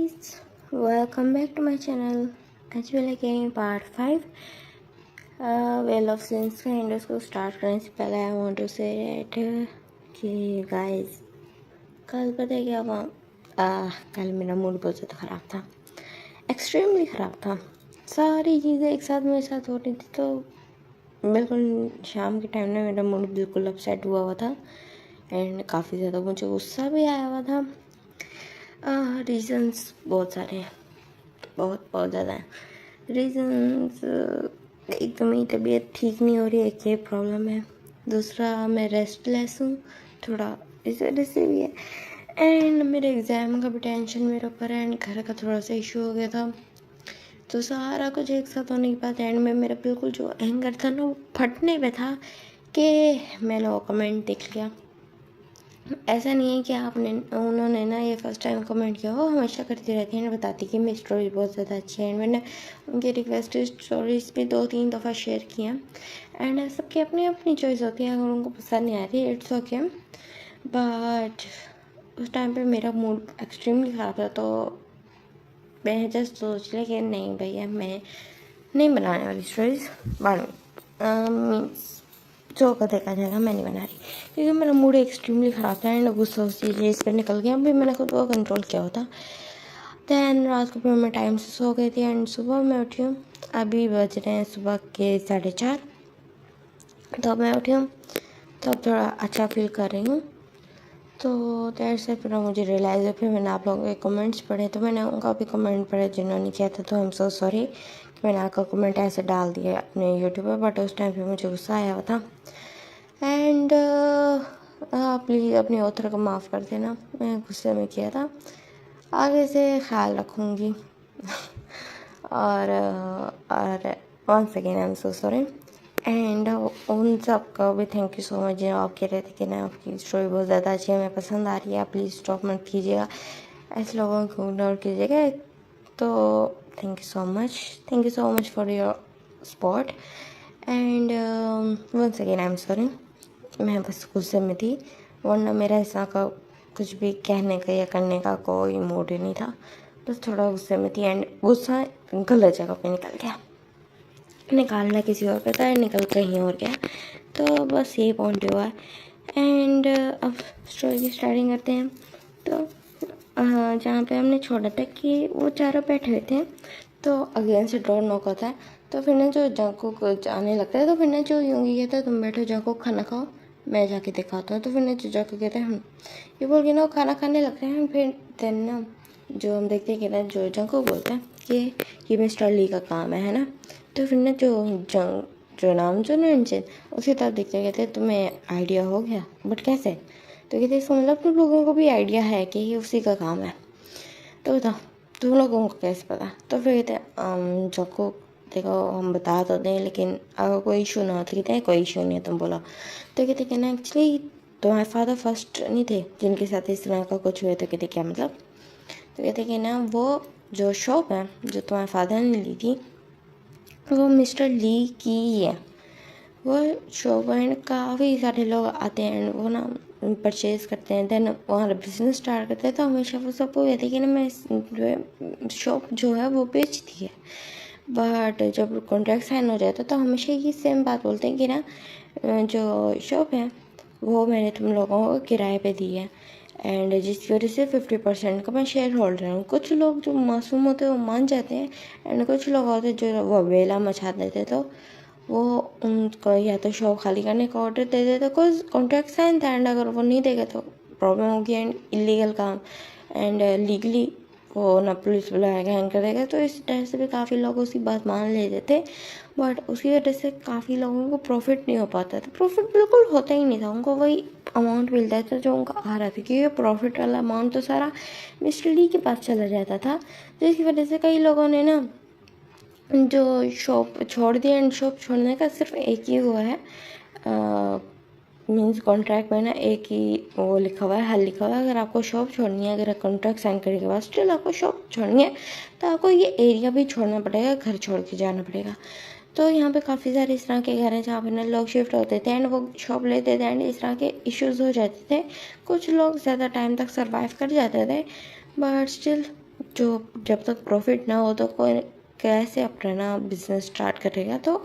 guys, welcome back to my channel. आज भी लेके आई पार्ट 5 वेल ऑफ सिंस का इंडस को स्टार्ट करने से पहले आई वांट टू से कि गाइस कल पता है क्या हुआ। कल मेरा मूड बहुत ज़्यादा ख़राब था, एक्सट्रीमली ख़राब था। सारी चीज़ें एक साथ मेरे साथ हो रही थी, तो बिल्कुल शाम के टाइम में मेरा मूड बिल्कुल अपसेट हुआ था एंड काफ़ी ज़्यादा मुझे गुस्सा भी आया हुआ था। रीज़न्स बहुत सारे हैं, बहुत ज़्यादा हैं रीज़न्स। एक तो मेरी तबीयत ठीक नहीं हो रही है, एक ये प्रॉब्लम है। दूसरा मैं रेस्टलेस हूँ थोड़ा, इस वजह से भी है। एंड मेरे एग्ज़ाम का भी टेंशन मेरे ऊपर है एंड घर का थोड़ा सा इशू हो गया था। तो सारा कुछ एक साथ होने के बाद एंड में मेरा बिल्कुल जो एंगर था ना वो फटने पे था कि मैंने वो कमेंट देख लिया। ऐसा नहीं है कि उन्होंने ना ये फर्स्ट टाइम कमेंट किया, वो हमेशा करती रहती है, बताती कि मेरी स्टोरी बहुत ज़्यादा अच्छी है एंड मैंने उनकी रिक्वेस्टेड स्टोरीज भी 2-3 दफ़ा शेयर की हैं। एंड सबकी अपनी अपनी चॉइस होती है, अगर उनको पसंद नहीं आ रही इट्स ओके। बट उस टाइम पे मेरा मूड एक्सट्रीमली ख़राब था, तो मैं जस्ट सोच लिया कि नहीं भैया मैं नहीं बनाने वाली स्टोरीज बाद मीन्स जो का देखा जाएगा, मैं नहीं बना रही क्योंकि मेरा मूड एक्सट्रीमली ख़राब था एंड गुस्सा उस चीज़ पर निकल गया। अभी मैंने खुद को कंट्रोल किया होता। दैन रात को फिर मैं टाइम से सो गई थी एंड सुबह मैं उठी हूँ। अभी बज रहे हैं सुबह के 4:30, तो मैं उठी हूँ तो अब थोड़ा अच्छा फील कर रही हूँ। तो देर से फिर मुझे रियलाइज़ है, फिर मैंने आप लोगों के कमेंट्स पढ़े, तो मैंने उनका भी कमेंट पढ़े जिन्होंने किया था। तो आई एम सो सॉरी कि मैंने आपका कमेंट ऐसे डाल दिया अपने यूट्यूब पर, बट उस टाइम पे मुझे गुस्सा आया हुआ था। एंड प्लीज़ अपने ऑथर को माफ़ कर देना, मैं गुस्से में किया था, आगे से ख्याल रखूँगी। और once again I am so sorry. And उन सब का भी थैंक यू सो मच जो आप कह रहे थे कि ना आपकी स्टोरी बहुत ज़्यादा अच्छी है, हमें पसंद आ रही है, प्लीज़ स्टॉप मत कीजिएगा, ऐसे लोगों को इग्नोर कीजिएगा। तो thank you so much for your support. And once again I am sorry, मैं बस गुस्से में थी, वरना मेरा ऐसा का कुछ भी कहने का या करने का कोई मूड ही नहीं था, बस थोड़ा गुस्से में थी एंड गुस्सा गलत जगह पे निकल गया। निकालना किसी और पे था, निकल कहीं और गया, तो बस यही पॉइंट हुआ है। एंड अब स्टोरी की स्टार्टिंग करते हैं। तो जहाँ पे हमने छोड़ा था कि वो चारों बैठे हुए थे, तो अगेन से डोर नॉक होता है, तो फिर ना जो जंकुक आने लगता है, तो फिर ना जो यूंगी कहता है तुम बैठो जंकुक खाना खाओ, मैं जाके दिखाता हूँ। तो फिर ना जो जंकुक कहते हैं हम ये बोल के ना वो खाना खाने लगते हैं। फिर देन ना जो हम देखते हैं कि ना जो जंकुक बोलता है कि ये मिस्टर ली का काम है ना। तो फिर ना जो नाम जो नंजन उसी तरह देखते कहते तुम्हें आइडिया हो गया, बट कैसे? तो कहते इसका मतलब तुम लोगों को भी आइडिया है कि ये उसी का काम है, तो बताओ तुम लोगों को कैसे पता? तो फिर कहते जको देखो हम बता तो दें, लेकिन अगर कोई इशू ना हो तो कहते हैं कोई इशू नहीं है तुम बोलो। तो कहते कि ना एक्चुअली तुम्हारे फादर फर्स्ट नहीं थे जिनके साथ इस तरह का कुछ हुआ। तो कहते क्या मतलब? तो कहते कि ना वो जो शॉप है जो तुम्हारे फादर ने ली थी वो मिस्टर ली की ही है। वो शॉप एंड काफ़ी सारे लोग आते हैं एंड वो ना परचेज़ करते हैं, देन वहाँ बिजनेस स्टार्ट करते हैं। तो हमेशा वो सबको कहते हैं कि ना मैं शॉप जो है वो बेचती है, बट जब कॉन्ट्रैक्ट साइन हो जाता है तो हमेशा ये सेम बात बोलते हैं कि ना जो शॉप है वो मैंने तुम लोगों को किराए पे दी है एंड जिसकी वजह से 50% का मैं शेयर होल्डर हूँ। कुछ लोग जो मासूम होते हैं वो मान जाते हैं एंड कुछ लोग होते हैं जो वो वेला मचा देते, तो वो उनको या तो शॉप खाली करने का ऑर्डर दे देते, कोई कॉन्ट्रैक्ट साइन था एंड अगर वो नहीं देगा तो प्रॉब्लम होगी एंड इलीगल काम एंड लीगली वो ना पुलिस बुलाएगा हैंग करेगा। तो इस तरह से भी काफ़ी लोग उसकी बात मान लेते थे, बट उसकी वजह से काफ़ी लोगों को प्रॉफिट नहीं हो पाता था। प्रॉफिट बिल्कुल होता ही नहीं था, उनको वही अमाउंट मिलता था जो उनका आ रहा था, क्योंकि प्रॉफिट वाला अमाउंट तो सारा मिस्टर ली के पास चला जाता था। जिसकी वजह से कई लोगों ने ना जो शॉप छोड़ दिया एंड शॉप छोड़ने का सिर्फ एक ही हुआ है, मीन्स कॉन्ट्रैक्ट में ना एक ही वो लिखा हुआ है, हल लिखा हुआ है, अगर आपको शॉप छोड़नी है, अगर कॉन्ट्रैक्ट साइन करने के बाद स्टिल आपको शॉप छोड़नी है तो आपको ये एरिया भी छोड़ना पड़ेगा, घर छोड़ के जाना पड़ेगा। तो यहाँ पे काफ़ी सारे इस तरह के घर हैं जहाँ पे ना लोग शिफ्ट होते थे एंड वो शॉप लेते थे एंड इस तरह के इश्यूज़ हो जाते थे। कुछ लोग ज़्यादा टाइम तक सर्वाइव कर जाते थे, बट स्टिल जो जब तक प्रॉफिट ना हो तो कोई कैसे अपना ना बिजनेस स्टार्ट करेगा। तो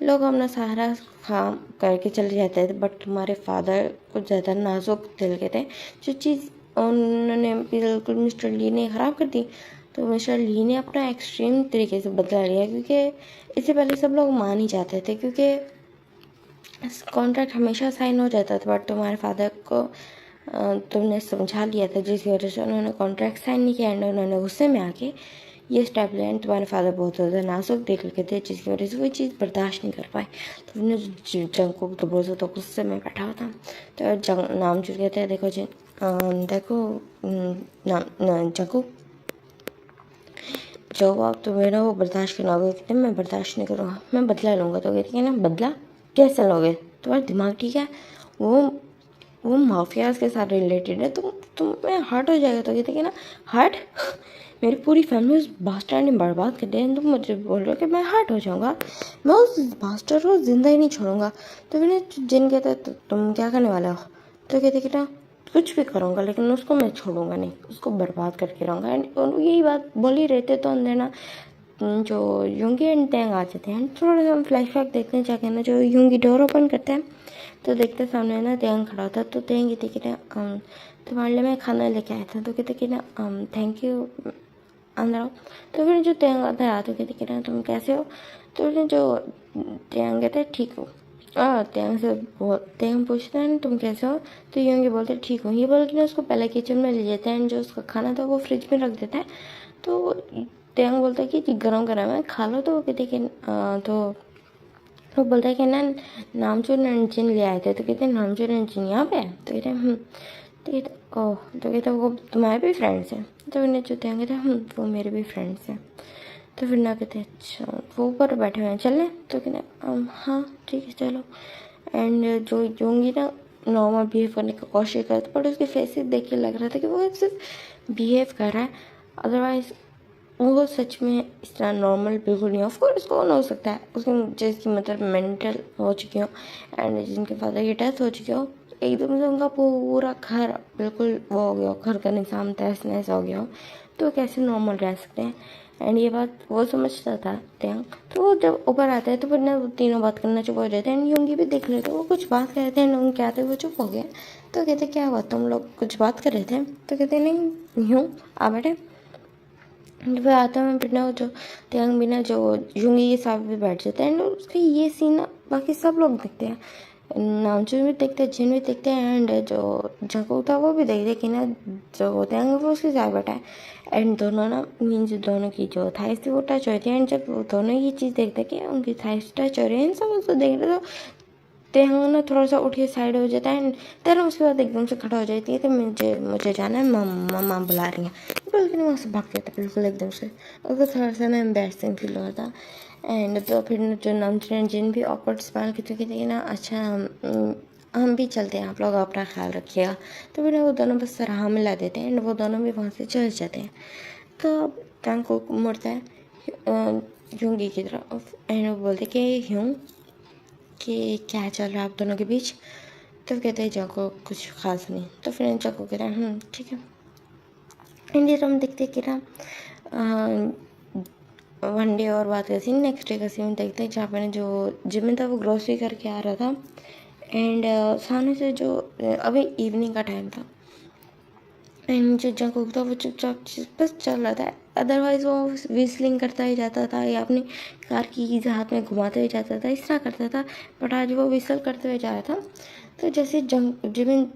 लोग अपना सारा काम करके चले जाते थे, बट हमारे फादर कुछ ज़्यादा नाजुक दिल के थे। जो चीज़ उन्होंने बिल्कुल मिस्टर ली ने ख़राब कर दी, तो मिस्टर ली ने अपना एक्सट्रीम तरीके से बदला लिया, क्योंकि इससे पहले सब लोग मान ही जाते थे, क्योंकि कॉन्ट्रैक्ट हमेशा साइन हो जाता था। बट तुम्हारे फादर को तुमने समझा लिया था, जिसकी वजह से उन्होंने कॉन्ट्रैक्ट साइन नहीं किया, एंड उन्होंने गुस्से में आके ये स्टेप लिया। एंड तुम्हारे फादर बहुत ज़्यादा नाजुक दिल के थे, जिसकी वजह से वो चीज़ बर्दाश्त नहीं कर पाए। तो उन्होंने जंगकुक तो बहुत ज़्यादा गुस्से में बैठा हुआ था। तो नाम चुन कहते हैं, देखो जी देखो नाम जंगकुक, जो आप तुम्हें ना वो बर्दाश्त करना होगा। कहते मैं बर्दाश्त नहीं करूँगा, मैं बदला लूँगा। तो कहते हैं ना बदला कैसे लोगे, तुम्हारा दिमाग ठीक है, वो माफियाज के साथ रिलेटेड है, तुम्हें हर्ट हो जाएगा। तो कहते हैं ना हर्ट, मेरी पूरी फैमिली उस बास्टर्ड ने बर्बाद कर दिया, तुम मुझे बोल रहे हो कि मैं हर्ट हो जाऊँगा, मैं उस बास्टर्ड को जिंदा ही नहीं छोड़ूंगा। तो मैंने जिन कहता है तो तुम क्या करने वाला हो। तो कहते कि ना कुछ भी करूँगा, लेकिन उसको मैं छोड़ूंगा नहीं, उसको बर्बाद करके रहूँगा। एंड यही बात बोल ही रहते, तो अंदर ना जो यूंगी एंड टैंग आ जाते हैं। थोड़ा सा हम फ्लैशबैक देखते हैं जाके ना, जो यूंगी डोर ओपन करते हैं तो देखते सामने ना टैंग खड़ा होता है। तो टैंग कहते कि ना तुम्हारे लिए मैं खाना लेके आया था। तो कहते कि ना थैंक यू, अंदर आओ। तो फिर जो टैंग अंदर आया तो कहते कि ना तुम कैसे हो। तो फिर जो टैंग कहते हैं ठीक हो। टैंग पूछता है ना तुम कैसे हो। तो यूंगी बोलते ठीक हूँ। ये बोल के ना उसको पहले किचन में ले जाता है, एंड जो उसका खाना था वो फ्रिज में रख देता है। तो टैंग बोलता है कि गरम गरम है, खा लो। तो वो कहते कि तो वो बोलता है कि ना नामचूर नंजिन ले आए थे। तो कहते हैं नामचूर नंजिन यहाँ पे है। तो कहते हैं तो कहते ओह। तो कहते वो तुम्हारे भी फ्रेंड्स हैं। तो उन्हें जो कहते हैं वो मेरे भी फ्रेंड्स हैं। तो फिर ना कहते अच्छा वो ऊपर बैठे हुए हैं, चलें। तो कहते हाँ ठीक है चलो। एंड जो यूंगी ना नॉर्मल बिहेव करने की कोशिश करता, बट उसके फेस से देख के लग रहा था कि वो सिर्फ बिहेव कर रहा है, अदरवाइज वो सच में इस तरह नॉर्मल बिल्कुल नहीं। ऑफकोर्स कौन हो सकता है उसकी जिसकी मतलब मेंटल हो चुकी हो, एंड जिनके फादर की डेथ हो चुकी हो, एकदम से उनका पूरा घर बिल्कुल वो हो गया, घर का निज़ाम तहस नहस हो गया हो, तो कैसे नॉर्मल रह सकते हैं। एंड ये बात वो समझता था त्यांग। तो वो जब ऊपर आता है तो फिर ना वो तीनों बात करना चुप हो जाते हैं। एंड यूंगी भी देख लेते वो कुछ बात कर रहे थे, एंड क्या थे वो चुप हो गया। तो कहते क्या हुआ, तुम लोग कुछ बात कर रहे थे। तो कहते नहीं यूँ आ बैठे। फिर आता मैं फिर ना जो त्यांग भी ना जो यूंगी के साथ भी बैठ जाते हैं, एंड उसके ये सीन ना बाकी सब लोग देखते हैं, नामचूर भी देखते हैं, जिन भी देखते हैं, एंड जो जंगकुक था वो भी देखते हैं कि ना जो त्यांग वो उसके साथ बैठा है। एंड दोनों ना मीन्स दोनों की जो थाइस थी वो टच हो रही थी। एंड जब वो दोनों ये चीज़ देखते कि उनकी थाइस टच हो रही है, सब उसको देख रहे। तो त्यांग ना थोड़ा सा उठ के साइड हो जाता है, एंड तेरा उसके बाद एकदम से खड़ा हो जाती है। तो मुझे जाना है, मम्मा बुला रही हैं। बिल्कुल वहाँ से भाग जाता बिल्कुल एकदम से। उसको थोड़ा सा ना एम्बैरसिंग फील होता है। एंड तो फिर जो नामचूर जिन भी ऑकवर्ड स्माइल की थे ना अच्छा हम भी चलते हैं, आप लोग अपना ख्याल रखिएगा। तो फिर वो दोनों बस सराह मिला देते हैं, एंड वो दोनों भी वहाँ से चले जाते हैं। तो टैंग को मुड़ता है यूंगी की तरफ, एंड वो बोलते कि यूं कि क्या चल रहा है आप दोनों के बीच। तो कहते हैं जाको कुछ खास नहीं। तो फिर जाको कह रहा है ठीक है। इंडिया हम देखते कि ना वन डे और बात करती नेक्स्ट डे का सीन देखते हैं, जहाँ पे जो जिमिन था वो ग्रोसरी करके आ रहा था। एंड सामने से जो अभी इवनिंग का टाइम था, एंड जो जंगकुक था वो चुपचाप बस चल रहा था। अदरवाइज वो विस्लिंग करता ही जाता था या अपनी कार की कीज हाथ में घुमाते हुए जाता था, इस तरह करता था। बट आज वो विसल करते हुए जा रहा था। तो जैसे जिमिन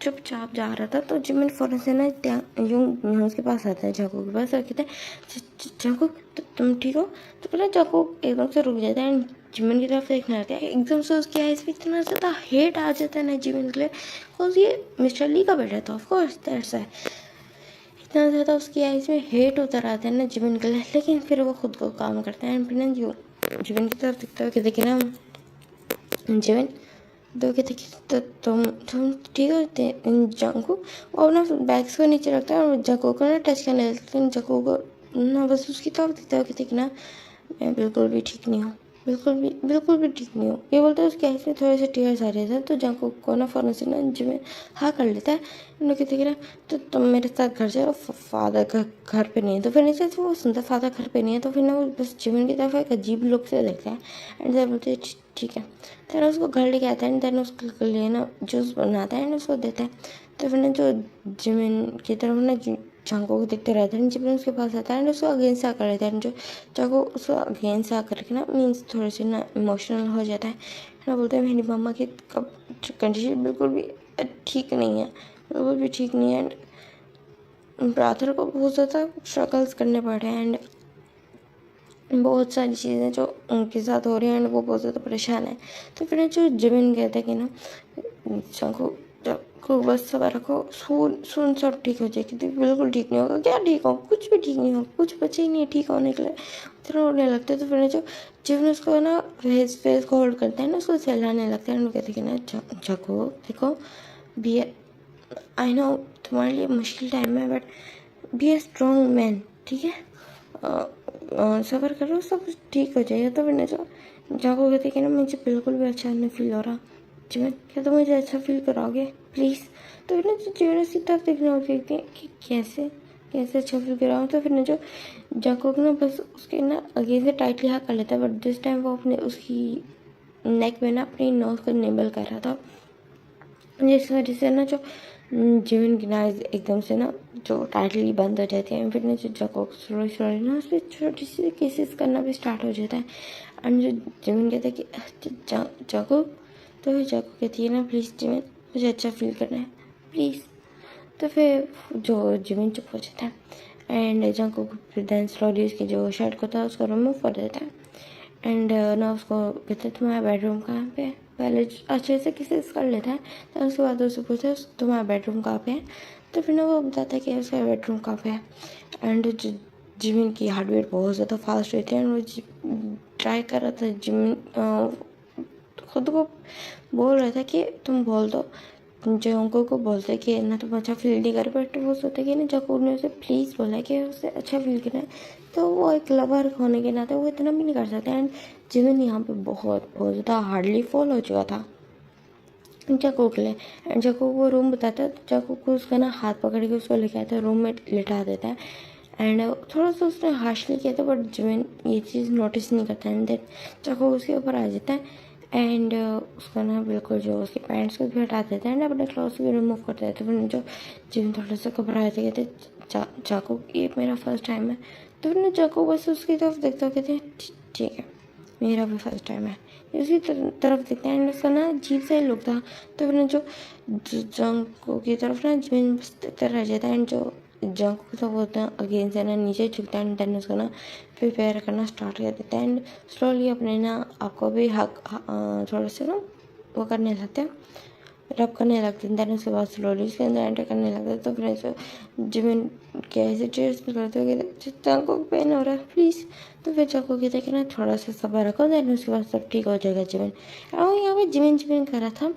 चुपचाप जा रहा था, तो जिमिन फ़ौरन से ना यूं उसके पास आता है, जंगकुक के पास, और कहते हैं जंगकुक तुम ठीक हो। तो पहले जंगकुक एकदम से रुक जाता है, जिमिन की तरफ देखने लगता है। एकदम से उसकी आइज़ पे इतना ज़्यादा हेट आ जाता है ना जिमिन के लिए, बिकॉज ये मिस्टर ली का बेटा था। ऑफकोर्स दैट्स है, इतना ज़्यादा उसकी आइज़ में हेट उतर आता है ना जिमिन के लिए। लेकिन फिर वो खुद को काम करता है, फिर ना जिमिन की तरफ दिखता है कि देखिए ना जिमिन। तो कहते कि तो तुम ठीक हो जंगकुक। वो अपना बैग्स को नीचे रखता है और जंगकुक को ना टच करने लगता है। जंगकुक को ना बस उसकी तरफ दिखता है, कहते कि ना मैं बिल्कुल भी ठीक नहीं हूँ, बिल्कुल भी ठीक नहीं हो। ये बोलता है उसके आँख में थोड़े से टीयर्स आ रहे थे, तो जंगकुक को ना फ़ौरन से ना जिमिन हाँ कर लेता है। उन्होंने कहते कि ना तो तुम मेरे साथ घर चलो, फादर घर पे नहीं है। तो फिर नीचे से वो सुनता फादर घर पे नहीं है, तो फिर ना वो बस जिमिन की तरफ एक अजीब लुक से देखता है एंड देन बोलते हैं ठीक है। देन उसको घर लेके आता है एंड देन उसके लिए ना जूस बनाता है एंड उसको देता है। तो फिर ना जो जिमिन की तरफ ना जंगकुक को देखते रहते हैं, जिमिन उसके पास आता है एंड उसको अगेंस्ट आ कर लेता है। जो जंगकुक उसको अगेंस्ट आ करके ना मीन्स थोड़ी सी ना इमोशनल हो जाता है ना, बोलते हैं मेरी मम्मा की कंडीशन बिल्कुल भी ठीक नहीं है, बिल्कुल भी ठीक नहीं है एंड ब्रदर को बहुत ज़्यादा स्ट्रगल्स करने पड़ रहे हैं एंड बहुत सारी चीज़ें जो उनके साथ हो रही हैं एंड वो बहुत ज़्यादा परेशान है। तो फिर जो जिमिन कहते हैं कि ना जंगकुक बस सबर रखो, सुन सब ठीक हो जाएगी। तो बिल्कुल ठीक नहीं होगा, क्या ठीक हो, कुछ भी ठीक नहीं होगा, कुछ बचे ही नहीं है ठीक होने के लिए, इतना रोने लगता है। तो फिर जो जिमिन उसको ना फेस को होल्ड करता है ना, उसको सहलाने लगता है एंड कहते हैं कि ना जंगकुक देखो, बी आई नो तुम्हारे लिए मुश्किल टाइम है but be a strong man, ठीक है, सफ़र करो सब ठीक हो जाएगा। तो मैंने जो जागो कहते कि ना मुझे बिल्कुल भी अच्छा नहीं फील हो रहा, जीवन क्या तुम मुझे अच्छा फील कराओगे प्लीज़। तो फिर जो जीवन सीधा देखना होती है कि कैसे अच्छा फील कराऊँ। तो फिर जो जागो ना बस उसके ना आगे से टाइटली हाँ कर लेता है, बट दिस टाइम वो अपने उसकी नेक में ना अपनी नोज को निबल कर रहा था, जिस वजह से ना जो जीवन की नाइज एकदम से ना जो टाइटली बंद हो जाती है। फिर ना जो जको स्लोली ना उस पर छोटी सी केसेस करना भी स्टार्ट हो जाता है एंड जो जीवन कहता है कि जको, तो फिर जको कहती है ना प्लीज़ जीवन मुझे अच्छा फील करना है प्लीज़। तो फिर जो जीवन चुप हो जाता है एंड जको फिर देन स्लोली उसकी जो शर्ट को था उसको रिमूव कर देता है एंड ना उसको कहते तुम्हारा बेडरूम कहाँ पे है, पहले अच्छे से किसी कर लेता है। तो उसके बाद उससे पूछा तुम्हारा बेडरूम कहाँ पे है। तो फिर ना वो बताता है कि उसका बेडरूम कहाँ पे है एंड जिमिन की हार्ट बीट बहुत ज़्यादा फास्ट रहती है एंड वो ट्राई कर रहा था, जिमिन खुद को बोल रहा था कि तुम बोल दो, जंगकुक को बोलते कि ना तुम अच्छा फील नहीं कर, बट वो सोचते कि ना जंगकुक ने उसे प्लीज़ बोला है कि उसे अच्छा फील करना है, तो वो एक लवर होने के नाते वो इतना भी नहीं कर सकते। एंड जिमिन यहाँ पे बहुत ज़्यादा हार्डली फॉल हो चुका था जंगकुक के लिए एंड जंगकुक वो रूम बताता है, तो जंगकुक को उसका ना हाथ पकड़ के उसको लेके आता है, रूम में लिटा देता है एंड थोड़ा सा उसने हार्शली किया था, बट जिमिन ये चीज़ नोटिस नहीं करता एंड देन जंगकुक उसके ऊपर आ जाता है एंड उसका ना बिल्कुल जो उसके पैंट्स को भी हटा देता है एंड अपने क्लॉथ्स भी रिमूव कर देता है। तो फिर जो जिमिन थोड़ा सा घबराए थे, कहते जंगकुक ये मेरा फर्स्ट टाइम है। तो फिर ना जंगकुक बस उसकी तरफ देखता है, कहते हैं ठीक है मेरा भी फर्स्ट टाइम है, उसी तरफ देखते हैं एंड उसका ना अजीब सा ही लुक था। तो फिर ना जो जंगकुक की तरफ ना जिमिन बस देखता रह जाता है एंड जो जंगकुक था वो अगेन से ना नीचे झुकता है एंड देन उसको ना प्रिपेयर करना स्टार्ट कर देता है एंड स्लोली अपने ना आपको भी थोड़ा सा ना वो करने लगते हैं, रब करने लगते हैं। देन उसके बाद स्लोली उसके अंदर एंटर करने लगते हैं। तो फिर ऐसे जिमिन कैसे चीयर्स भी करते हो कि जंगकुक पेन हो रहा है प्लीज़। तो फिर जंगकुक कहता है कि ना थोड़ा सा सब्र रखो, देन उसके बाद सब ठीक हो जाएगा जिमिन। और यहाँ पे जिमिन कर रहा था,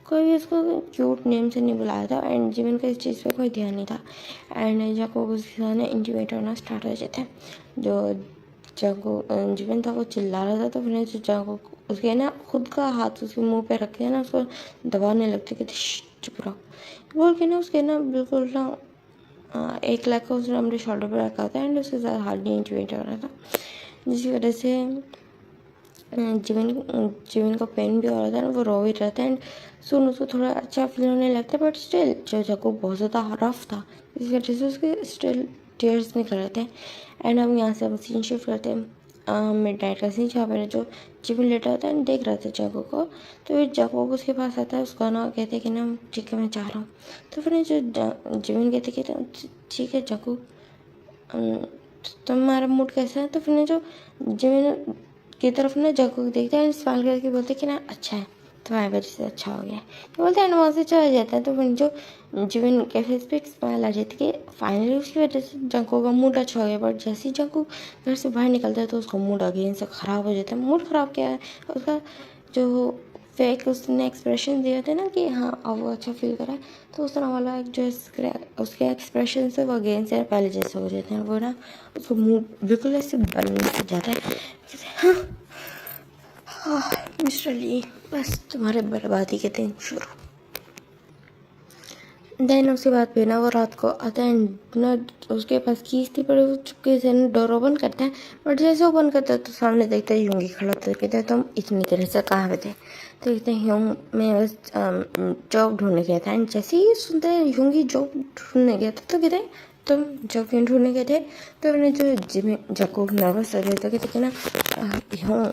कोई भी उसको क्यूट नेम से नहीं बुलाया था एंड जिमिन का इस चीज़ पे कोई ध्यान नहीं था एंड जंगकुक उसके साथ इंटीमेट होना स्टार्ट हो जाता है। जो जंगकुक जिमिन था वो चिल्ला रहा था, तो फिर जो जंगकुक उसके ना खुद का हाथ उसके मुंह पे रख के ना उसको दबाने लगते, कहते चुप रहो बोल के ना उसके ना बिल्कुल ना एक लाख का उसने अपने शोल्डर पर रखा था एंड उसके साथ हार्डली इंटीमेट हो रहा था, जिसकी वजह से जीवन का पेन भी हो रहा था ना, वो रो भी रहा था एंड सुन उसको थोड़ा अच्छा फील होने लगता है, बट स्टिल जो जंगकुक बहुत ज़्यादा रफ था इस वजह से उसके स्टिल टीयर्स निकल रहे थे। एंड हम यहाँ से हम सीन शिफ्ट करते हैं मिड नाइट का सीन, जहाँ पर जो जीवन लेटा होता है देख रहा था जंगकुक को। तो फिर जंगकुक उसके पास आता है, उसका ना कहते हैं कि ना ठीक है मैं चाह रहा हूँ। तो फिर जो जीवन कहते कि ठीक है जंगकुक तुम्हारा मूड कैसा है। तो फिर जो जीवन की तरफ ना जंगकुक देखता है एंड स्माइल करके बोलते कि ना अच्छा है तुम्हारी वजह से अच्छा हो गया है, तो बोलते हैं एंड वहाँ से चला जाता है। तो फिर जो जीवन के फेस पे एक स्माइल आ जाती है कि फाइनली उसकी वजह से जंगकुक का मूड अच्छा हो गया। बट जैसे ही जंगकुक घर से बाहर निकलता है तो उसका मूड अगेन से ख़राब हो जाता है। मूड ख़राब क्या है, उसका जो फेक उसने एक्सप्रेशन दिए थे ना कि हाँ अब वो अच्छा फील करा है, तो उस तरह वाला एक जो उसके एक्सप्रेशन से वो अगेन से पहले जैसे हो जाते हैं। वो ना उसको मुँह बिल्कुल ऐसे बन जाता है, हाँ मिस्टर ली, बस तुम्हारे बर्बादी के दिन शुरू। देन उसके बाद फिर ना वो रात को आता है ना, उसके पास कीज थी पर वो चुपके से ना डोर ओपन करता है, बट जैसे ओपन करता है तो सामने देखता है यूंगी खड़ा होता है। कहता है तुम इतनी देर से कहाँ पे थे? तो कहते हैं यूंग मैं बस जॉब ढूंढने गया था। एंड जैसे ही सुनते हैं यूंगी जॉब ढूंढने गया था तो कहते हैं तुम जॉब क्यों ढूंढने गए थे? तो मैंने जो जिम जको नर्वस हो जाता है, कहते ना यूँ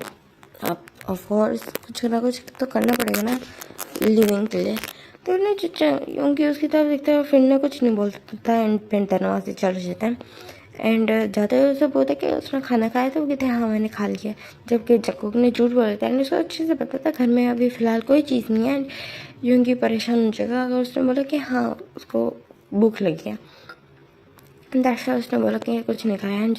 आप ऑफकोर्स कुछ ना कुछ तो करना पड़ेगा ना लिविंग के लिए। तो ना क्योंकि उसकी तरफ देखता है, फिर ना कुछ नहीं बोलता है एंड फिर धनवा से चल जाता है। एंड जाते हुए उसे बोलता है कि उसने खाना खाया, तो वो कहते हैं हाँ मैंने खा लिया, जबकि जक्कू ने झूठ बोला था एंड उसको अच्छे से पता था घर में अभी फ़िलहाल कोई चीज़ नहीं है। एंड यूंगी परेशान हो जाएगा अगर उसने बोला कि हाँ उसको भूख लगी है। दर्शा उसने बोला कि कुछ नहीं खाया। एंड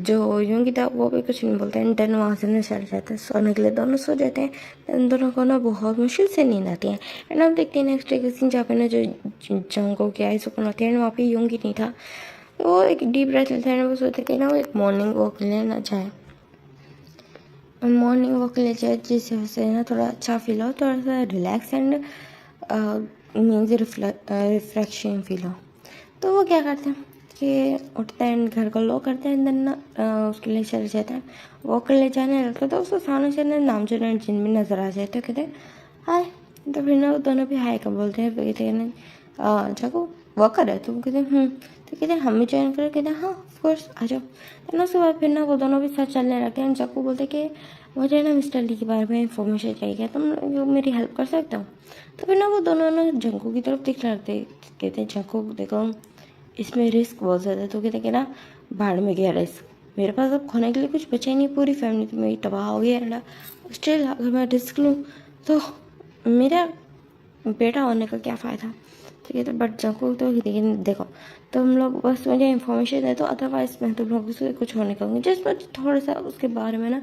जो यूंगी था वो भी कुछ नहीं बोलता है। देन वहाँ से ना चल जाता है सोने के लिए, दोनों सो जाते हैं। इन दोनों को ना बहुत मुश्किल से नींद आती है। एंड हम देखते हैं नेक्स्ट डे का सीन जहाँ पे ना जो जंगों की आई सुकून होती है एंड वहाँ पे यूंगी नहीं था। तो वो एक डीप ब्रेथ लेता है, वो सोचते कि ना वो एक मॉर्निंग वॉक लेना चाहे, मॉर्निंग वॉक ले जाए जिससे उसे ना थोड़ा अच्छा फील हो, थोड़ा सा relax and means refreshing feel हो। तो वो क्या करते हैं कि उठते हैं, घर को लॉक करते हैं, देन उसके लिए चले जाते हैं। वॉक ले जाने लगता है तो उसको सामने से ना नाम जो जिन भी नज़र आ जाते हैं, कहते हैं हाय। तो फिर ना दोनों भी हाय का बोलते हैं। फिर कहते हैं ना जाको वॉक कर रहे तुम? कहते हैं तो कहते हैं हम भी ज्वाइन करें? कहते हैं हाँ ऑफकोर्स आ जाओ। तो ना उसके बाद फिर ना वो दोनों भी साथ चलने लगते हैं। जाको बोलते कि मुझे ना मिस्टर ली के बारे में इंफॉर्मेशन चाहिए, तुम मेरी हेल्प कर सकते हो? तो फिर ना वो दोनों ना जंकू की तरफ दिख लगते, कहते हैं जंकू देखो इसमें रिस्क बहुत ज़्यादा है। तो कहते कि ना भाड़ में गया रिस्क, मेरे पास अब खोने के लिए कुछ बचा ही नहीं, पूरी फैमिली तो मेरी तबाह हो गई है। स्टिल अगर मैं रिस्क लूँ तो मेरा बेटा होने का क्या फ़ायदा? ठीक है, तो बट जंकू तो देखो तुम लोग बस मुझे इन्फॉर्मेशन दे दो, अदरवाइज मैं तुम लोगों से कुछ होने कहूँगी, जस्ट मुझे थोड़ा सा उसके बारे में ना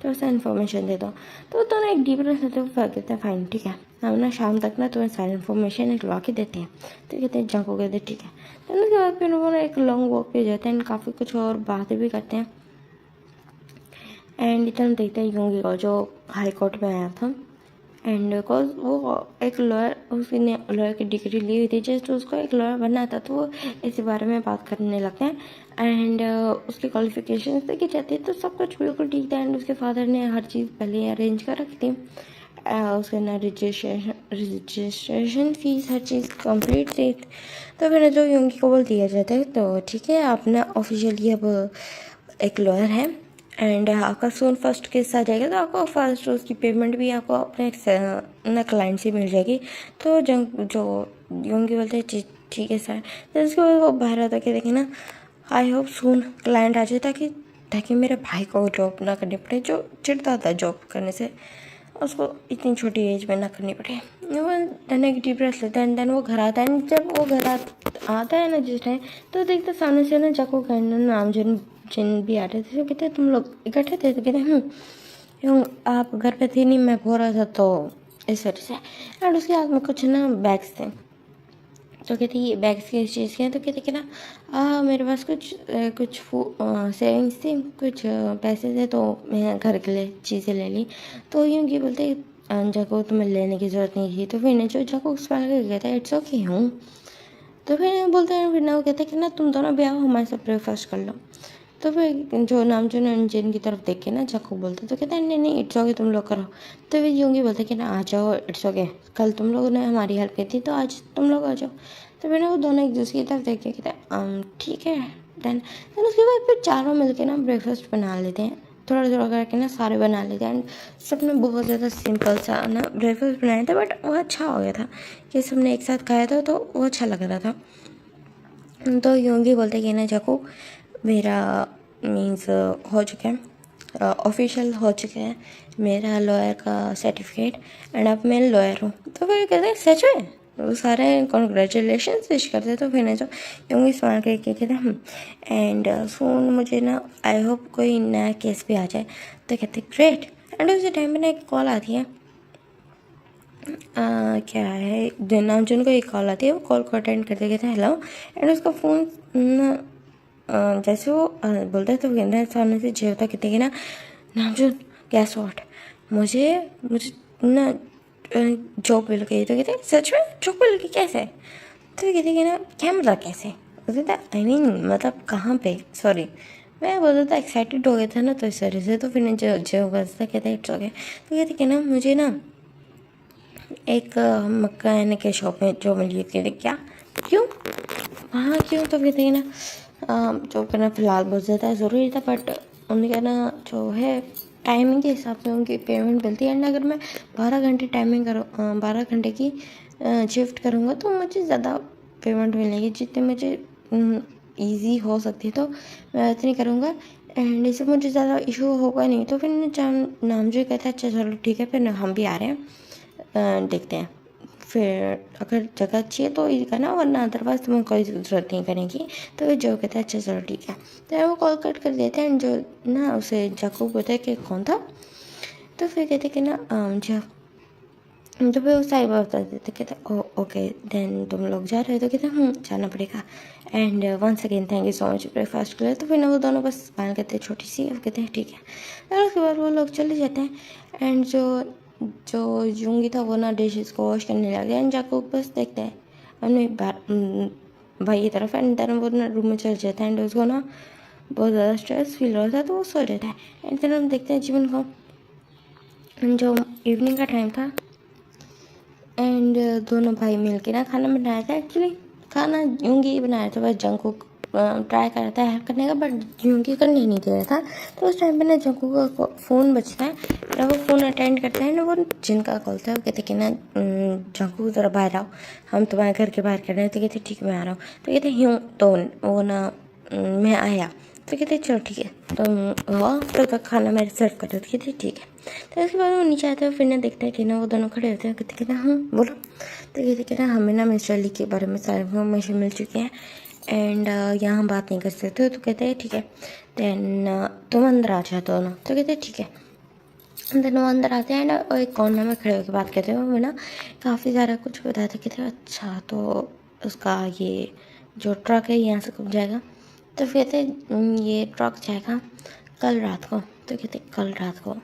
थोड़ा सा इन्फॉर्मेशन दे दो। तो दोनों एक डीप ब्रेथ लेते हुए कहते हैं फाइन ठीक है, हम ना शाम तक ना तुम्हें सारी इन्फॉर्मेशन निकलवा के देते हैं। तो कहते हैं जंकू कहते हैं ठीक है। तो उसके बाद फिर वो ना एक लॉन्ग वॉक पे जाते हैं, काफ़ी कुछ और बातें भी करते हैं। एंड इतना देखते हैं यूंगी को जो हाई कोर्ट में आया था, एंड बिकॉज वो एक लॉयर, उसने लॉयर की डिग्री ली हुई थी, जस्ट उसको एक लॉयर बनना था, तो वो इसी बारे में बात करने लगते हैं। एंड उसकी क्वालिफिकेशन देखी जाती है तो सब कुछ बिल्कुल ठीक था। एंड उसके फादर ने हर चीज़ पहले अरेंज कर रखी थी, उसके ना रजिस्ट्रेशन फीस हर चीज़ कंप्लीट थी। तो फिर जो यूंगी को बोल दिया जाता है तो ठीक है आप ना ऑफिशियली अब एक लॉयर है एंड आपका सोन फर्स्ट केस आ जाएगा, तो आपको फर्स्ट उसकी पेमेंट भी आपको अपने ना क्लाइंट से मिल जाएगी। तो जो यूंगी बोलते हैं ठीक है सर। तो उसके बाद वो बाहर आता के देखे ना आई होप सून क्लाइंट आ जाए, ताकि मेरे भाई को जॉब ना करनी पड़े, जो चिढ़ता था जॉब करने से, उसको इतनी छोटी एज में ना करनी पड़े। वो देन एक डीप ब्रेथ लेता है एंड देन वो घर आता है। जब वो घर आता है ना जिस टाइम, तो देखते सामने से ना जाको कहना नाम जिन भी आ रहे थे, तो कहते तुम लोग इकट्ठे थे? तो कहते यूँ आप घर पे थी नहीं, मैं बोल रहा था तो इस वजह से। एंड उसके हाथ में कुछ ना बैग्स थे, तो कहती ये बैग्स किस चीज़ के हैं? तो कहते कि ना मेरे पास कुछ सेविंग्स थी, कुछ पैसे थे, तो मैं घर के लिए चीज़ें ले ली। तो यूँ कि बोलते जाको तुम्हें लेने की ज़रूरत नहीं थी। तो फिर ने जो जाको उस पर कहता है इट्स ओके हूँ। तो फिर बोलते हैं, फिर ना वो कहते हैं कि ना तुम दोनों भी आओ हमारे साथ ब्रेकफास्ट कर लो। तो फिर जो नाम जो जिन की तरफ देख के ना जाको बोलते तो कहते हैं नहीं नहीं इट्स ओके तुम लोग करो। तो फिर यूँगी बोलते कि ना आ जाओ इट्स ओके, कल तुम लोगों ने हमारी हेल्प की थी तो आज तुम लोग आ जाओ। तो फिर ना वो दोनों एक दूसरे की तरफ देख के कहते हैं ठीक है। देन उसके बाद फिर चारों मिलके ना ब्रेकफास्ट बना लेते हैं, थोड़ा थोड़ा करके ना सारे बना लेते हैं। एंड सबने बहुत ज़्यादा सिंपल सा ना ब्रेकफास्ट बनाया था, बट वो अच्छा हो गया था कि सबने एक साथ खाया था, तो वो अच्छा लग रहा था। तो यूँगी बोलते कि ना जाको मेरा मीन्स हो चुका है, ऑफिशियल हो चुका है मेरा लॉयर का सर्टिफिकेट, एंड अब मैं लॉयर हूँ। तो फिर कहते हैं सच में? वो सारे कॉन्ग्रेचुलेशन विश करते। तो फिर ना जो यूँगी स्मार्ट करके कहते एंड सोन मुझे ना आई होप कोई नया केस भी आ जाए। तो कहते ग्रेट। एंड उसी टाइम में ना एक कॉल आती है, क्या है नामचुन को एक कॉल आती है, वो कॉल को अटेंड करते कहते हैं हेलो। एंड उसका फ़ोन जैसे वो बोलता है तो कहते हैं सामने से जय होता कहते हैं ना नामचुन गैस वॉट मुझे मुझे ना जॉब मिल गई। तो कहते सच में जॉब मिल गई कैसे? तो कहते कि ना क्या मतलब कैसे? कहते आई मीन मतलब कहाँ पे? सॉरी मैं बोलता था एक्साइटेड हो गया था ना तो इस वजह से। तो फिर जो जो बसता कहते इट्स ओके। तो कहते कि ना मुझे ना एक मकान के शॉप में जॉब मिली थी। क्या क्यों हाँ क्यों? तो कहते हैं ना जॉब करना फ़िलहाल बहुत ज़्यादा ज़रूरी था बट उनका ना जो है टाइमिंग के हिसाब से उनकी पेमेंट मिलती है। एंड अगर मैं 12 घंटे टाइमिंग करूँ 12 घंटे की शिफ्ट करूँगा तो मुझे ज़्यादा पेमेंट मिलेगी जितने मुझे ईजी हो सकती है। तो मैं इतनी करूँगा एंड इससे मुझे ज़्यादा इशू होगा नहीं। तो फिर नाम जो कहता है अच्छा चलो ठीक है फिर हम भी आ रहे हैं देखते हैं फिर अगर जगह अच्छी है तो ये करना वरना अदरवाइज तुम्हें कोई ज़रूरत नहीं करने की। तो फिर जो कहता है अच्छा चलो ठीक है। तो वो कॉल कट कर देते हैं जो ना उसे जाकू बोलते हैं कि कौन था। तो फिर कहते कि ना तो फिर उस साहिबा बता देते कहते ओ ओके देन तुम लोग जा रहे हो? तो कहते जाना पड़ेगा and once again thank you so much breakfast के लिए। तो फिर ना वो दोनों बस स्माइल करते हैं छोटी सी और कहते हैं ठीक है। और उसके बाद वो लोग चले जाते हैं एंड जो जो यूंगी था वो ना डिशेस को वॉश करने लगे एंड जाको बस देखते हैं अपने भाई की तरफ एंड देन वो ना रूम में चल जाता है एंड उसको ना बहुत ज़्यादा स्ट्रेस फील होता है तो वो सो जाता है। एंड देन हम देखते हैं जीवन को जो इवनिंग का टाइम था एंड दोनों भाई मिल के ना खाना बनाया था। एक्चुअली खाना यूंगी बनाया था बस जंकू ट्राई कर रहा था हेल्प करने का बट यूंगी करने नहीं दे रहा था। तो उस टाइम पे ना जंकू का फ़ोन बजता है ना वो फ़ोन अटेंड करता है ना वो जिनका कॉल था वो कहते कि ना जंकू ज़रा बाहर आओ हम तुम्हारे घर के बाहर कर रहे हैं। तो कहते ठीक मैं आ रहा हूँ। तो कहते यूँ तो वो ना मैं आया। तो कहते चलो ठीक है तो हुआ तब तक खाना मेरे सर्व कर रहे थे। कहते ठीक है। तो उसके बाद वो नीचे आते हैं फिर ना देखते हैं कि ना वो दोनों खड़े होते हैं। कहते कि ना बोलो। तो कहते कि ना हमें ना मिस्टर ली के बारे में सारी इन्फॉर्मेशन मिल चुकी है एंड यहाँ हम बात नहीं कर सकते। तो कहते हैं ठीक है देन तुम अंदर आ जाओ दोनों। तो कहते हैं ठीक है। देन वो अंदर आते हैं ना और एक कॉर्नर में खड़े होकर बात करते हैं। वो ना काफ़ी सारा कुछ बताते कहते अच्छा तो उसका ये जो ट्रक है यहाँ से कब जाएगा? तो कहते ये ट्रक जाएगा कल रात को। तो कहते कल रात को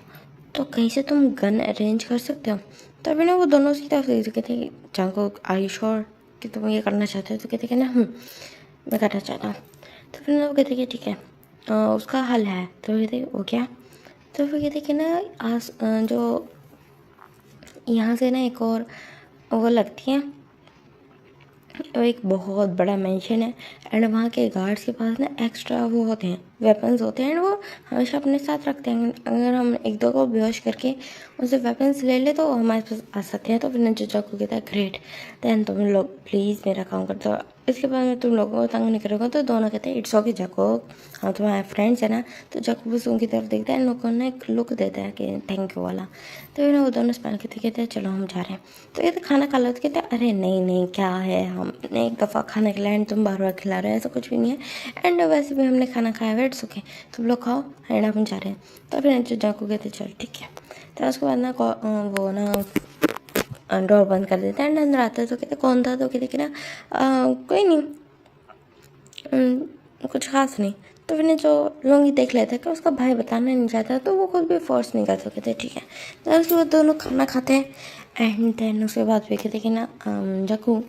तो कहीं से तुम गन अरेंज कर सकते हो? तो अभी ना वो दोनों सीधा कहते जांको आर यू श्योर कि तुम ये करना चाहते हो? तो कहते कि ना मैं करना चाहता हूँ। तो फिर वो कहते कि ठीक है उसका हल है। तो कहते वो क्या? तो फिर कहते कि ना जो यहाँ से ना एक और वो लगती है वो एक बहुत बड़ा मेंशन है एंड वहाँ के गार्ड्स के पास ना एक्स्ट्रा वो होते हैं वेपन्स होते हैं एंड वो हमेशा अपने साथ रखते हैं। अगर हम एक दो को बेहोश करके उनसे वेपन्स ले ले तो हमारे पास आ सकते हैं। तो फिर जो को कहता है ग्रेट देन तुम लोग प्लीज़ मेरा काम कर दो इसके बाद में तुम लोगों को तंग नहीं करोगे। तो दोनों कहते हैं इट्स ओके जाको हम तुम्हारे फ्रेंड्स है ना। तो जाको बस उनकी तरफ देखता है लोगों ने एक लुक देता है कि थैंक यू वाला। तो फिर वो दोनों स्माइल करते कहते हैं चलो हम जा रहे हैं। तो कहते खाना खा लो। तो कहते हैं अरे नहीं नहीं क्या है हमने एक दफ़ा खाना खिलाया एंड तुम बार बार खिला रहे हो ऐसा कुछ भी नहीं है एंड वैसे भी हमने खाना खाया है इट्स ओके तुम लोग खाओ एंड हम जा रहे हैं। तो फिर जो जाको कहते चल ठीक है। तो उसके बाद ना वो ना डोर बंद कर देते हैं एंड अंदर आते हैं। तो कहते कौन था? तो कहते कि ना कोई नहीं कुछ खास नहीं। तो फिर जो लोग देख लेते हैं कि उसका भाई बताना नहीं चाहता तो वो खुद भी फोर्स नहीं कर सकते ठीक है। तो उसके बाद दोनों खाना खाते हैं एंड देन उसके बाद भी कहते कि ना जकू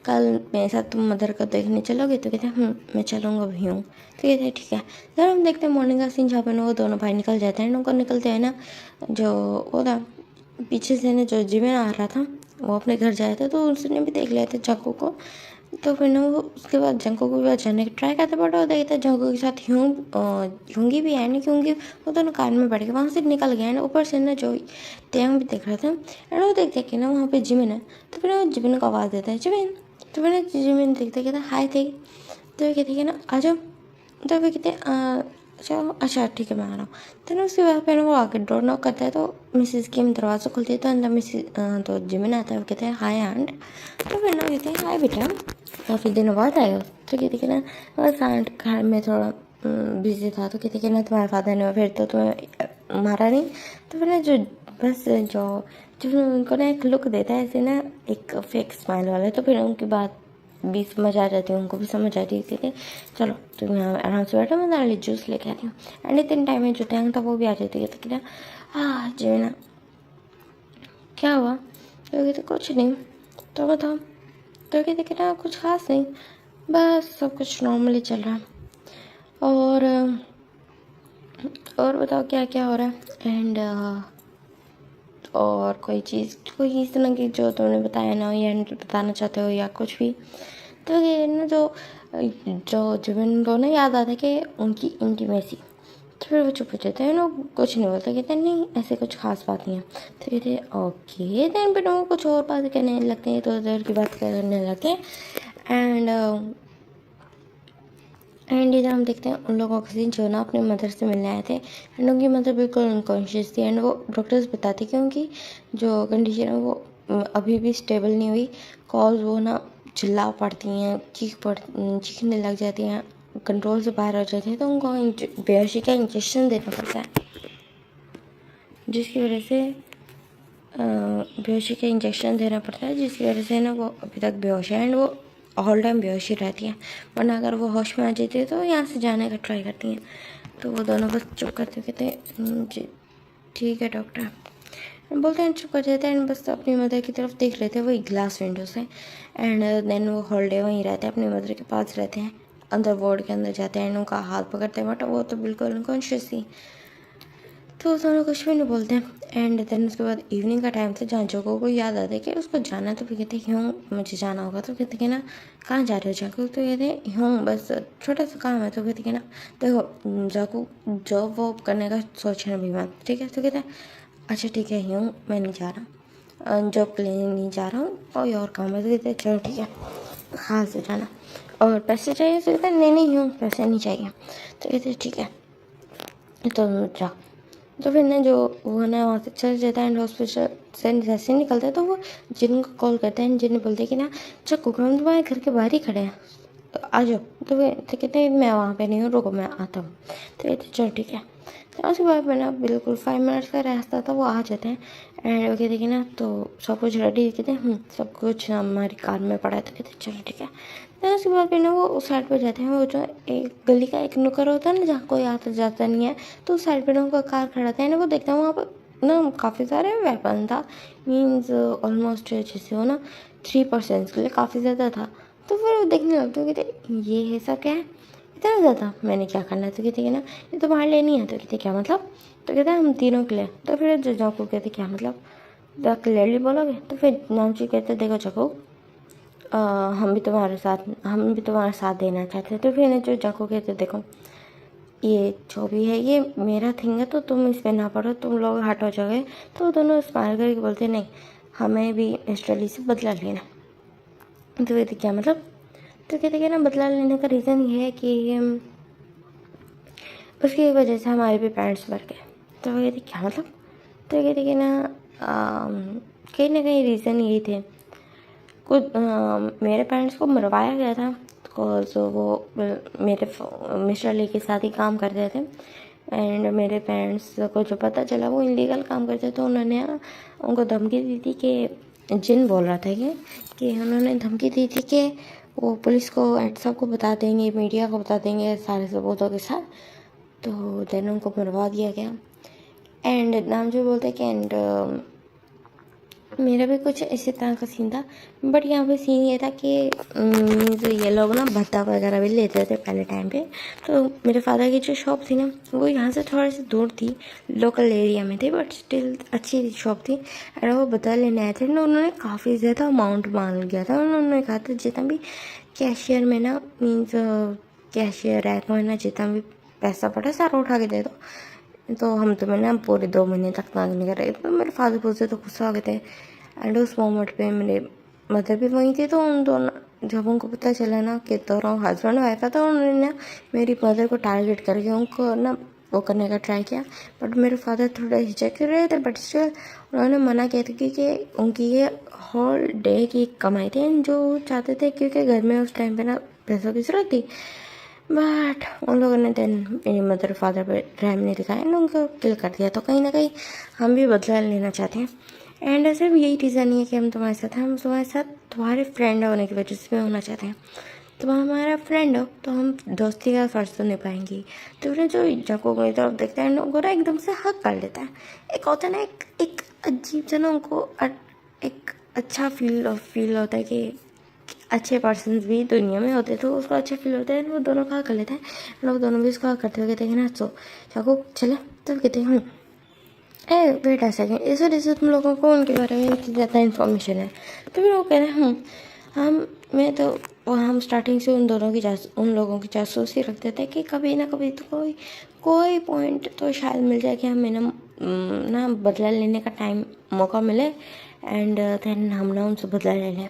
कल मेरे साथ तुम मदर को देखने चलोगे? तो कहते हैं मैं चलूँगा भी हूँ। तो कहते हैं ठीक है। फिर हम देखते हैं मॉर्निंग का सीन जहाँ पर वो दोनों भाई निकल जाते हैं। उनको निकलते हैं ना जो वो था पीछे से ना जो जिमेन आ रहा था वो अपने घर जाया था तो उसने भी देख लिया था जंकू को। तो फिर ना वो उसके बाद जंकू को भी जाने की ट्राई करते बट वो देखते जंकू के साथ यूंगी भी है नहीं क्योंकि वो दोनों कार में बैठ गए वहाँ से निकल गए एंड ऊपर से ना जो तेंग भी देख रहा था एंड वो देखते कि ना वहाँ पे जिमिन है। तो फिर वो जिमिन को आवाज़ देता है जिमिन। तो फिर जिमिन देखते कहता हाय थे। तो वे कहते कि ना आ जाओ। तो वे कहते अच्छा ठीक है मैं आ रहा हूँ। तो ना उसके बाद फिर वो आके डोर नॉक करता है तो मिसिस किम दरवाज़ा खोलती है तो अंदर तो जिमिन आता है। वो कहते हैं हाय आंट। तो फिर ना कहते हैं हाय बेटा काफ़ी दिनों बाद आए हो। तो कहते कि ना बस आंट घर में थोड़ा बिजी था। तो कहते कि ना तुम्हारे फादर ने फिर तो तुम्हें मारा नहीं। तो फिर ना जो बस जो उनको ना एक लुक देता है ऐसे ना एक फेक स्माइल वाला। तो फिर उनकी बात भी समझ आ जाती है, उनको भी समझ आ रही थी कि चलो तुम यहाँ आराम से बैठो, मैं तुम्हारे लिए जूस लेके आती हूँ। एंड इतने टाइम में जो टैंक था वो भी आ जाती है। तो क्या हाँ जी ना, क्या हुआ? तो कहते कुछ नहीं, तो बताओ। तो कहते कि ना कुछ खास नहीं, बस सब कुछ नॉर्मली चल रहा है। और बताओ क्या क्या हो रहा है। एंड और कोई चीज़ इस तरह की जो तुमने बताया ना या बताना चाहते हो या कुछ भी। तो ये ना जो जिमिन को ना याद आता है कि उनकी इंटीमेसी। तो फिर वो चुप हो जाते हैं, लोग कुछ नहीं बोलते, कहते हैं नहीं ऐसे कुछ खास बात नहीं है। तो कहते हैं ओके देन, फिर वो कुछ और बात करने लगते हैं, तो उधर की बात करने लगते हैं। एंड इधर हम देखते हैं उन लोगों का सीन जो ना अपने मदर से मिलने आए थे। एंड उनकी मदर बिल्कुल अनकॉन्शियस थी। एंड वो डॉक्टर्स बताते कि उनकी जो कंडीशन है वो अभी भी स्टेबल नहीं हुई। कॉज वो ना चिल्ला पड़ती हैं, चीखने लग जाती हैं, कंट्रोल से बाहर हो जाती हैं। तो उनको बेहोशी का इंजेक्शन देना पड़ता है, जिसकी वजह से बेहोशी का इंजेक्शन देना पड़ता है, जिसकी वजह से ना वो अभी तक बेहोश है। एंड वो ऑल टाइम बेहोशी रहती हैं, वरना अगर वो होश में आ जाती है तो यहाँ से जाने का ट्राई करती हैं। तो वो दोनों बस चुप करते कहते हैं जी ठीक है डॉक्टर, बोलते हैं, चुप कर जाते हैं। एंड बस अपनी मदर की तरफ देख लेते हैं वही ग्लास विंडो से। एंड देन वो होल डे वहीं रहते हैं, अपनी मदर के पास रहते हैं, अंदर वार्ड के अंदर जाते हैं। उनका हाथ पकड़ते हैं, बट वो तो बिल्कुल अनकॉन्शियस थी, तो दोनों कुछ भी नहीं बोलते हैं। एंड देन उसके बाद इवनिंग का टाइम था, जहाँ जोको को याद आता है कि उसको जाना है। तो फिर कहते क्यों मुझे जाना होगा? तो कहते कि ना कहाँ जा रहे हो जाको? तो कहते हूँ बस छोटा सा काम है। तो कहते कि ना देखो जाको जॉब वॉब करने का सोचना भी मत, ठीक है? तो कहते हैं अच्छा ठीक है यूँ मैं नहीं जा रहा, जॉब के लिए नहीं जा रहा हूँ, कोई और काम है। तो कहते चलो ठीक है, हाँ से जाना। और पैसे चाहिए? तो कहते नहीं यूँ पैसे नहीं चाहिए। तो कहते ठीक है तो जा। तो फिर ना जो वो ना वहाँ से चल जाता है। एंड हॉस्पिटल से जैसे निकलता है तो वो जिन को कॉल करते हैं, जिन बोलते हैं कि ना चक्कू हम तुम्हारे घर के बाहर ही खड़े हैं, आ जाओ। तो कहते हैं मैं वहाँ पे नहीं हूँ, रुको मैं आता हूँ। तो कहते चलो ठीक है। तो उसके बाद में ना बिल्कुल 5 मिनट्स का रास्ता था, वो आ जाते हैं। एंड वो कहते कि ना तो सब कुछ रेडी, कहते हैं सब कुछ हमारी कार में पड़ा है। तो कहते चलो ठीक है। तो उसके बाद फिर ना वो उस साइड पर जाते हैं, वो जो एक गली का एक नुक्कड़ होता है ना जहाँ कोई आता जाता नहीं है, तो उस साइड पर ना उनका कार खड़ा था। ना वो देखते हैं वहाँ पर ना काफ़ी सारे वेपन था, मीन्स ऑलमोस्ट जैसे हो ना 3% के लिए काफ़ी ज़्यादा था। तो फिर वो देखने लगते हो, कहते ये है सब क्या है इतना ज़्यादा, मैंने क्या करना है? तो कहते कि ना ये तुम्हारे लिए नहीं है। तो कहते क्या मतलब? तो कहते हम तीनों के लिए। तो फिर जजाऊ को कहते क्या मतलब, तो क्लियरली बोलोगे? तो फिर नामची कहते देखो जाको हम भी तुम्हारा साथ देना चाहते हैं। तो फिर जो जाको कहते देखो ये जो भी है ये मेरा थिंग है, तो तुम इस पर ना पढ़ो, तुम लोग हट हो जाओगे। तो दोनों स्माइल करके बोलते नहीं हमें भी मिस्टर ली से बदला लेना। तो कहते क्या मतलब? तो कहते कि ना बदला लेने का रीज़न ये है कि उसकी वजह से हमारे भी पेरेंट्स मर गए। तो वो कहते क्या मतलब? तो कहते कि ना कहीं ना कहीं रीज़न यही थे, कुछ मेरे पेरेंट्स को मरवाया गया था बिकॉज वो मेरे मिस्टर ली के साथ ही काम करते थे। एंड मेरे पेरेंट्स को जो पता चला वो इलीगल काम करते, तो उन्होंने उनको धमकी दी थी कि जिन बोल रहा था कि उन्होंने धमकी दी थी कि वो पुलिस को एड साहब को बता देंगे, मीडिया को बता देंगे सारे सबूतों के साथ। तो देन उनको मरवा दिया गया। एंड नाम जो बोलते कि एंड मेरा भी कुछ इसी तरह का सीन था, बट यहाँ पे सीन ये था कि जो ये लोग ना भत्ता वगैरह भी लेते थे पहले टाइम पे। तो मेरे फादर की जो शॉप थी ना वो यहाँ से थोड़ी सी दूर थी, लोकल एरिया में थी, बट स्टिल अच्छी शॉप थी। और वो भत्ता लेने आए थे ना, उन्होंने काफ़ी ज़्यादा अमाउंट मांग लिया था। उन्होंने कहा था जितना भी कैशियर में ना मीन्स कैशियर रैक में ना जितना भी पैसा पड़ा सारा उठा के दे दो, तो हम तुम्हें ना पूरे 2 महीने तक ना नहीं कर रहे। तो मेरे फादर बोलते तो गुस्सा आ गए थे। एंड उस मोमेंट पे मेरे मदर भी वहीं थी, तो उन दोनों जब उनको पता चला ना कि दोनों हस्बैंड वाइफ है, तो उन्होंने ना मेरी मदर को टारगेट करके उनको ना वो करने का ट्राई किया। बट मेरे फादर थोड़ा हिचक रहे थे, बट स्टिल उन्होंने मना किया था क्योंकि उनकी ये होल डे की कमाई थी जो चाहते थे, क्योंकि घर में उस टाइम पे ना पैसों की ज़रूरत थी। बट उन लोगों ने देन मेरी मदर फादर पर रहम नहीं दिखाया, उनको किल कर दिया। तो कहीं ना कहीं हम भी बदला लेना चाहते हैं। एंड सिर्फ यही रीज़न नहीं है कि हम तुम्हारे साथ हैं, हम तुम्हारे साथ तुम्हारे फ्रेंड होने की वजह से भी होना चाहते हैं। तुम हमारा फ्रेंड हो तो हम दोस्ती का फ़र्ज तो निभाएंगे। तो फिर जो जको की तरफ देखता है उनको ना एकदम से हक कर लेता है। एक होता है ना, एक अजीब सा ना उनको एक अच्छा फील होता है कि अच्छे पर्सन भी दुनिया में होते, तो उसको अच्छा फील होता है। वो दोनों का कर लेते हैं, लोग दोनों भी उसका करते हुए कहते हैं ना, सो चाकू चले, तब कहते हैं ए वेट अ सेकेंड, इस वजह से तुम लोगों को उनके बारे में इतनी ज़्यादा इन्फॉर्मेशन है। तो फिर वो कह रहे हैं हम स्टार्टिंग से उन लोगों की जासूसी रखते थे कि कभी ना कभी तो कोई पॉइंट तो शायद मिल जाए कि हमें ना बदला लेने का मौका मिले, एंड देन हम ना उनसे बदला ले लें।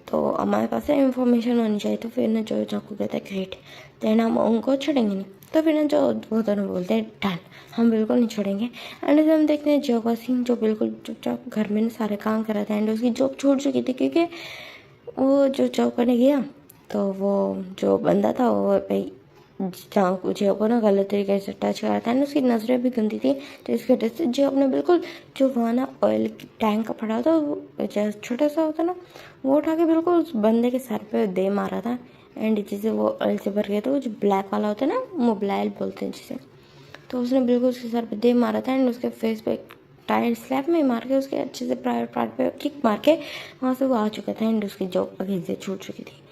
तो हमारे पास इन्फॉर्मेशन होनी चाहिए। तो फिर ना जो चाकू कहते हैं ग्रेट, देन हम उनको छोड़ेंगे नहीं। तो फिर ना जो वो दोनों बोलते हैं डन, हम बिल्कुल नहीं छोड़ेंगे। एंड जब हम देखते हैं जो का सीन, जो बिल्कुल चुपचाप घर में ना सारे काम कर रहा था, एंड उसकी जॉब छूट चुकी थी क्योंकि वो जो जॉब करने गया तो वो जो बंदा था वो भाई जो को ना गलत तरीके से टच करा था, उसकी नज़रें भी गंदी थी। तो इसकी वजह से जो अपने बिल्कुल जो वहाँ ना ऑयल टैंक का पड़ा था, वो छोटा सा होता ना, वो उठा के बिल्कुल उस बंदे के सर पे दे मारा था। एंड जिसे वो ऑयल से भर गया था, वो जो ब्लैक वाला होता है ना, मोबाइल बोलते हैं जिसे, तो उसने बिल्कुल उसके सर पे दे मारा था। एंड उसके फेस पे टायर स्लैप में मार के उसके अच्छे से प्राइवेट पार्ट पे किक मार के वहाँ से वो आ चुका था। एंड उसकी जॉब अगेन से छूट चुकी थी।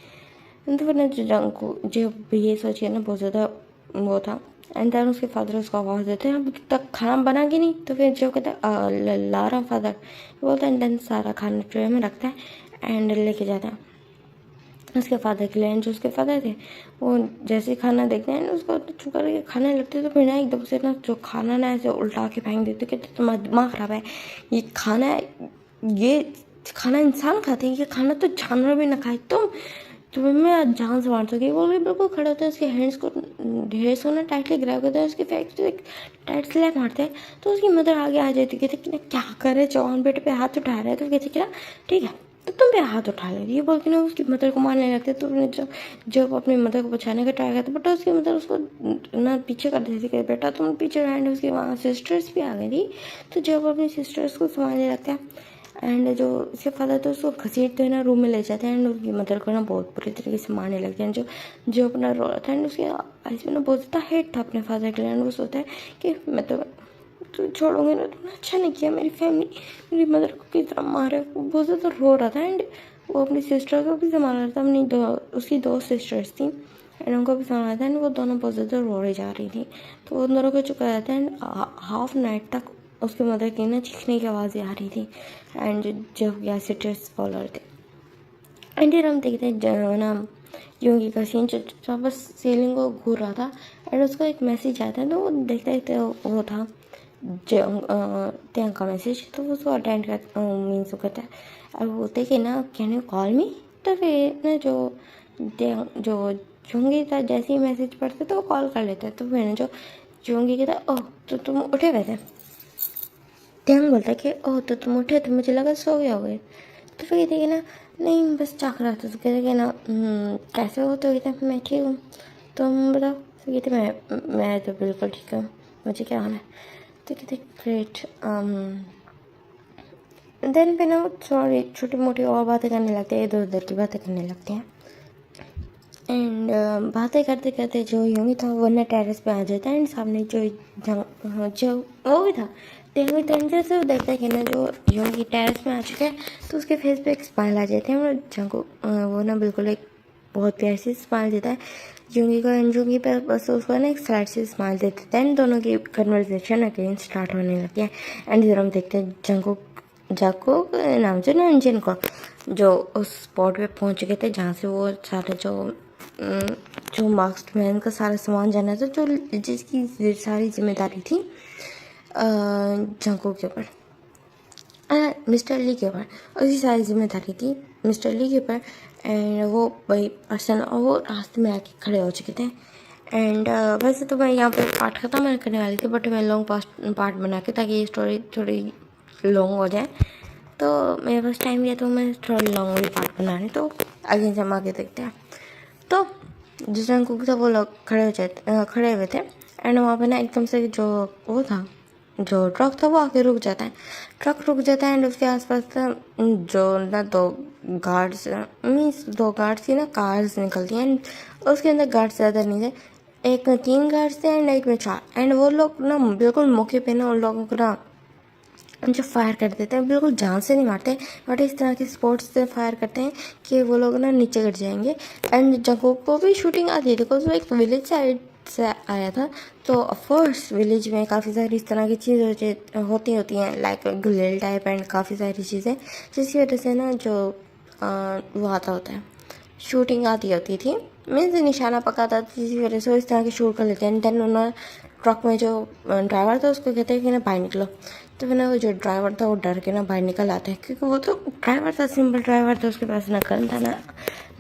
तो फिर जो जंग को जो ये सोचिए ना बहुत ज़्यादा वो था। एंड देन उसके फादर उसको आवाज़ देते हैं, अब तक खाना बना के नहीं। तो फिर जो कहता है ला रहा फादर बोलता है। देन सारा खाना ट्रे में रखता है एंड लेके जाता है उसके फादर के लिए। एंड जो उसके फादर थे वो जैसे खाना देखते हैं उसको चुप करके खाने लगते, तो फिर ना एकदम से ना जो खाना ना ऐसे उल्टा के फेंक देते, कहते तुम्हारा दिमाग खराब है, ये खाना इंसान खाते हैं, ये खाना तो जानवर भी ना खाए, तुम्हें मैं जान से मार सके। वो भी बिल्कुल खड़े होते हैं, उसके हैंड्स को ढेर से ना टाइटली ग्रैब करते हैं, उसके फेस से टाइट स्लैप मारते हैं। तो उसकी मदर आगे आ जाती, कहते कि ना क्या करे, जवान बेटे पे हाथ उठा रहे हैं। तो कहते कि ना ठीक है, तो तुम पे हाथ उठा ले, ये बोल के ना उसकी मदर को मारने लगते। तो जब अपनी मदर को बचाने का ट्राई करते, बट उसकी मदर उसको ना पीछे कर देती कि बेटा तुम पीछे रह। उसके वहाँ सिस्टर्स भी आ गई थी, तो जब अपनी सिस्टर्स को संभालने लगता है एंड जो उसके फादर तो उसको घसीटते हैं ना रूम में ले जाते हैं। एंड उसकी मदर को ना बहुत बुरी तरीके से मारने लगते हैं। जो अपना रो रहा था, एंड उसके आइस में ना बहुत ज़्यादा हेट था अपने फादर के लिए। एंड वो सोचता है कि मैं तो छोड़ूंगी ना, तुमने अच्छा नहीं किया, मेरी मदर को किस तरह मारा। वो बहुत ज़्यादा रो रहा था। एंड वो अपनी सिस्टर को भी संभाल रहा था, उसकी 2 सिस्टर्स थी एंड उनको भी संभाला था। एंड वो दोनों बहुत ज़्यादा रोने जा रही थी, तो उन दोनों को चुका जाता है। एंड हाफ नाइट तक उसकी मदर की ना चीखने की आवाज़ें आ रही थी। एंड जो सिस्टर्स फॉलोअर थे। एंड हम देखते हैं ना योगी का सीन जो बस सीलिंग को घूर रहा था। एंड उसको एक मैसेज आता है, तो वो देखते वो था त्यांग का मैसेज। तो वो उसको अटेंड कर मीन्स वो कहता है, अब बोलते कि ना कैन यू कॉल मी। तो फिर ना जो जोंगी था जैसे ही मैसेज पढ़ते तो वो कॉल कर लेता है। तो फिर ना जो जोंगी कहता ओह तो तुम उठे हुए थे। त्यांग बोलता है कि ओह तो तुम उठे थे, मुझे लगा सो गए हो गए। तो फिर कहते कि ना नहीं बस जाग रहा था। तो कहते कि ना कैसे हो। तो कहते मैं ठीक हूँ, तुम बताओ। तो कहते मैं तो बिल्कुल ठीक हूँ, मुझे क्या होना है। तो कहते ग्रेट। देन फिर ना सॉरी छोटी मोटी और बातें करने लगते हैं, इधर उधर की बातें करने लगते हैं। एंड बातें करते करते जो योगी था वो ना टेरेस पे आ जाता है। एंड सामने जो वो भी था तेरे टेंशन से वो देखता है कि ना जो योगी टेरेस में आ चुका है, तो उसके फेस पे एक स्माइल आ जाते हैं। और जंगू वो ना बिल्कुल एक बहुत प्यारी सी स्माइल देता है योगी को। एंड योगी पे बस उसको ना एक साइड से स्माइल दे देता है। एंड दोनों की कन्वर्सेशन अगेन स्टार्ट होने लगती है। एंड इधर हम देखते हैं जाको नाम से ना इंजन को, जो उस स्पॉट पे पहुंच गए थे जहाँ से वो सारे जो मार्क्समैन का सारा सामान जाना था, जो जिसकी सारी जिम्मेदारी थी जंको के ऊपर, मिस्टर ली के ऊपर, उसकी सारी जिम्मेदारी थी मिस्टर ली के ऊपर। एंड वो वही पर्सन वो रास्ते में आके खड़े हो चुके थे। एंड वैसे तो मैं यहाँ पे पार्ट ख़त्म करने वाली थी, बट मैं लॉन्ग पार्ट बना के ताकि ये स्टोरी थोड़ी लॉन्ग हो जाए, तो मेरे पास टाइम लिया तो मैं थोड़ा लॉन्ग वाली पार्ट बना रही। तो आगे जमा के देखते हैं। तो जिस टाइम कुक था वो लोग खड़े हुए थे। एंड वहाँ पे ना एकदम से जो वो था जो ट्रक था वो आके रुक जाता है। ट्रक रुक जाता है एंड उसके आसपास जो ना दो गार्ड्स मीन्स दो गार्ड्स की ना कार्स निकलती हैं एंड उसके अंदर गार्ड्स ज़्यादा नहीं थे, एक में 3 गार्ड्स थे एंड एक में 4 एंड वो लोग ना बिल्कुल मौके पे ना उन लोगों को ना जो फायर कर देते हैं, बिल्कुल जान से नहीं मारते बट इस तरह के स्पोर्ट्स से फायर करते हैं कि वो लोग ना नीचे गिर जाएंगे। एंड जंगकुक को भी शूटिंग आती है बिकॉज वो एक विलेज साइड से आया था, तो ऑफकोर्स विलेज में काफ़ी सारी इस तरह की चीज़ें होती हैं लाइक गुलेल टाइप एंड काफ़ी सारी चीज़ें जिसकी वजह से ना जो वो आता होता है शूटिंग आती होती थी, मीन्स निशाना पक्का था जिसकी वजह से वो इस तरह के शूट कर लेते हैं। देन उन्होंने ट्रक में जो ड्राइवर था उसको कहते हैं कि ना बाहर निकलो, तो फिर ना वो जो ड्राइवर था वो डर के ना बाहर निकल आता है क्योंकि वो तो ड्राइवर था, सिंपल ड्राइवर था, उसके पास ना गन था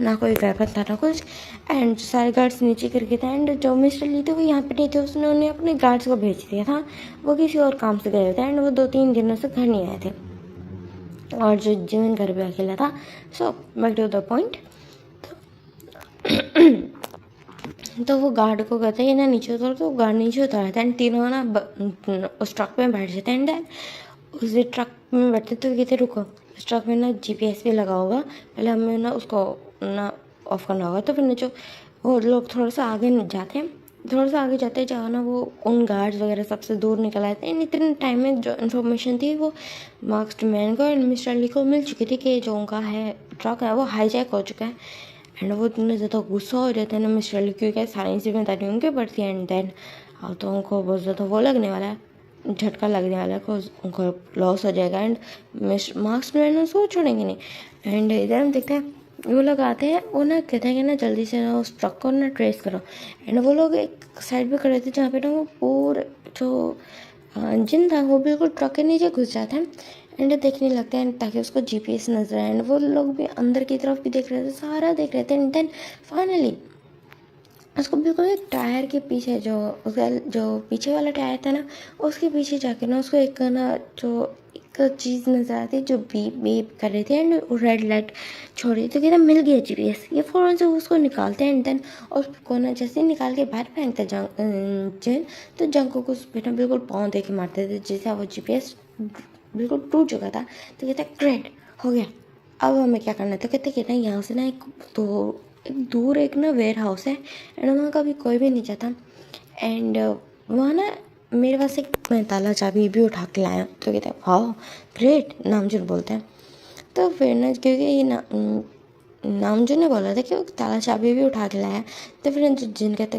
ना कोई वेपन था ना कुछ। एंड सारे गार्ड्स नीचे करके थे एंड जो मिस्टर ली थे वो यहाँ पे नहीं थे, उसने उन्हें अपने गार्ड्स को भेज दिया था, वो किसी और काम से गए थे एंड वो 2-3 दिनों से घर नहीं आए थे और जो जिमिन घर पे अकेला था। So back to the point, तो वो गार्ड को कहते हैं ना नीचे उतर, तो गार्ड नीचे उतर आता है एंड तीनों ना उस ट्रक में बैठ जाते हैं एंड देन उस ट्रक में बैठते तो कहते रुको, उस ट्रक में ना GPS भी लगा होगा, पहले हमें ना उसको ना ऑफ करना होगा। तो फिर ना जो वो लोग थोड़ा सा आगे जाते हैं, थोड़ा सा आगे जाते जहाँ ना वो उन गार्ड्स वगैरह सबसे दूर निकल आते हैं। इतने टाइम में जो इन्फॉर्मेशन थी वो मार्क्स्ड मैन को एंड मिस्टर ली को मिल चुकी थी कि जो उनका है ट्रक है वो हाईजैक हो चुका है एंड वो इतने ज़्यादा गुस्सा हो जाते हैं ना मिस्टर ली, क्योंकि सारी जिम्मेदारी उनके पड़ती है एंड देन अब तो उनको बहुत ज़्यादा वो लगने वाला है, झटका लगने वाला है, उनको लॉस हो जाएगा एंड मार्क्स मैन उसको छोड़ेंगे नहीं। एंड इधर हम देखते हैं वो लोग आते हैं, वो ना कहते हैं कि ना जल्दी से ना उस ट्रक को ना ट्रेस करो एंड वो लोग एक साइड पे खड़े थे जहाँ पे ना वो पूरे जो इंजन था वो बिल्कुल ट्रक के नीचे घुस जाता है एंड देखने लगते हैं ताकि उसको GPS नजर आए एंड वो लोग भी अंदर की तरफ भी देख रहे थे, सारा देख रहे थे एंड देन फाइनली उसको बिल्कुल एक टायर के पीछे जो उसका जो पीछे वाला टायर था ना उसके पीछे जाके ना उसको एक ना जो एक चीज़ नज़र आती है जो बीप बीप कर रही थी एंड रेड लाइट छोड़ रही थी, तो कहते मिल गया GPS, ये फ़ौरन से उसको निकालते हैं एंड देन उसको ना जैसे ही निकाल के बाहर फेंकते जैन, तो जंगकुक को उस पर ना बिल्कुल पाँव दे के मारते थे जिससे वो GPS बिल्कुल टूट चुका था। तो कहते ग्रेट हो गया, अब हमें क्या करना है, तो कहते यहाँ से ना एक दूर एक ना वेयर हाउस है एंड वहाँ कभी कोई भी नहीं जाता एंड वहाँ ना मेरे पास एक मैं ताला चाबी भी उठा के लाया, तो कहते हैं वाह ग्रेट, नामजुन बोलते हैं। तो फिर ना क्योंकि ये नामजुन ने बोला था कि वो ताला चाबी भी उठा के लाया, तो फिर जिन कहते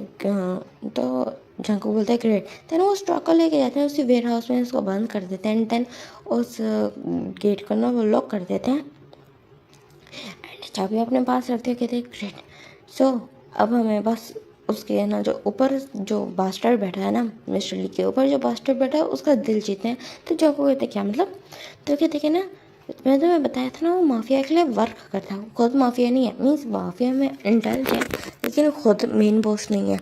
तो जंगकुक बोलते हैं ग्रेट, देन वो उस ट्रक को लेके जाते हैं उसी वेयर हाउस में, उसको बंद कर देते हैं एंड देन उस गेट को ना वो लॉक कर देते हैं एंड चाबी अपने पास रखते हैं। कहते हैं ग्रेट, सो अब हमें बस उसके ना जो ऊपर जो बास्टर्ड बैठा है ना मिस्टर ली के ऊपर जो बास्टर्ड बैठा है उसका दिल जीते हैं। तो जो को कहते क्या मतलब, तो कहते कि ना मैं तुम्हें बताया था ना वो माफिया के लिए वर्क करता है, खुद माफिया नहीं है, मीन्स माफिया में इंडल्ज है लेकिन खुद मेन बॉस नहीं है।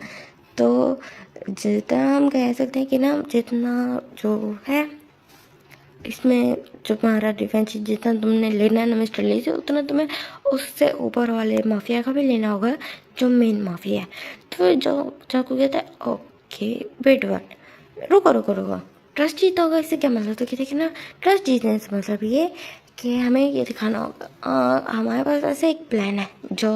तो जितना हम कह सकते हैं कि ना जितना जो है इसमें जो तुम्हारा डिफेंस जितना तुमने लेना है ना मिस्टर ली से, उतना तुम्हें उससे ऊपर वाले माफिया का भी लेना होगा जो मेन माफिया है। तो जो को कहता है ओके वेट रुको रुको रुको, ट्रस्ट जीता होगा इससे क्या मतलब, तो कहते कि ना ट्रस्ट जीतने से मतलब ये कि हमें ये दिखाना होगा हमारे पास ऐसे एक प्लान है जो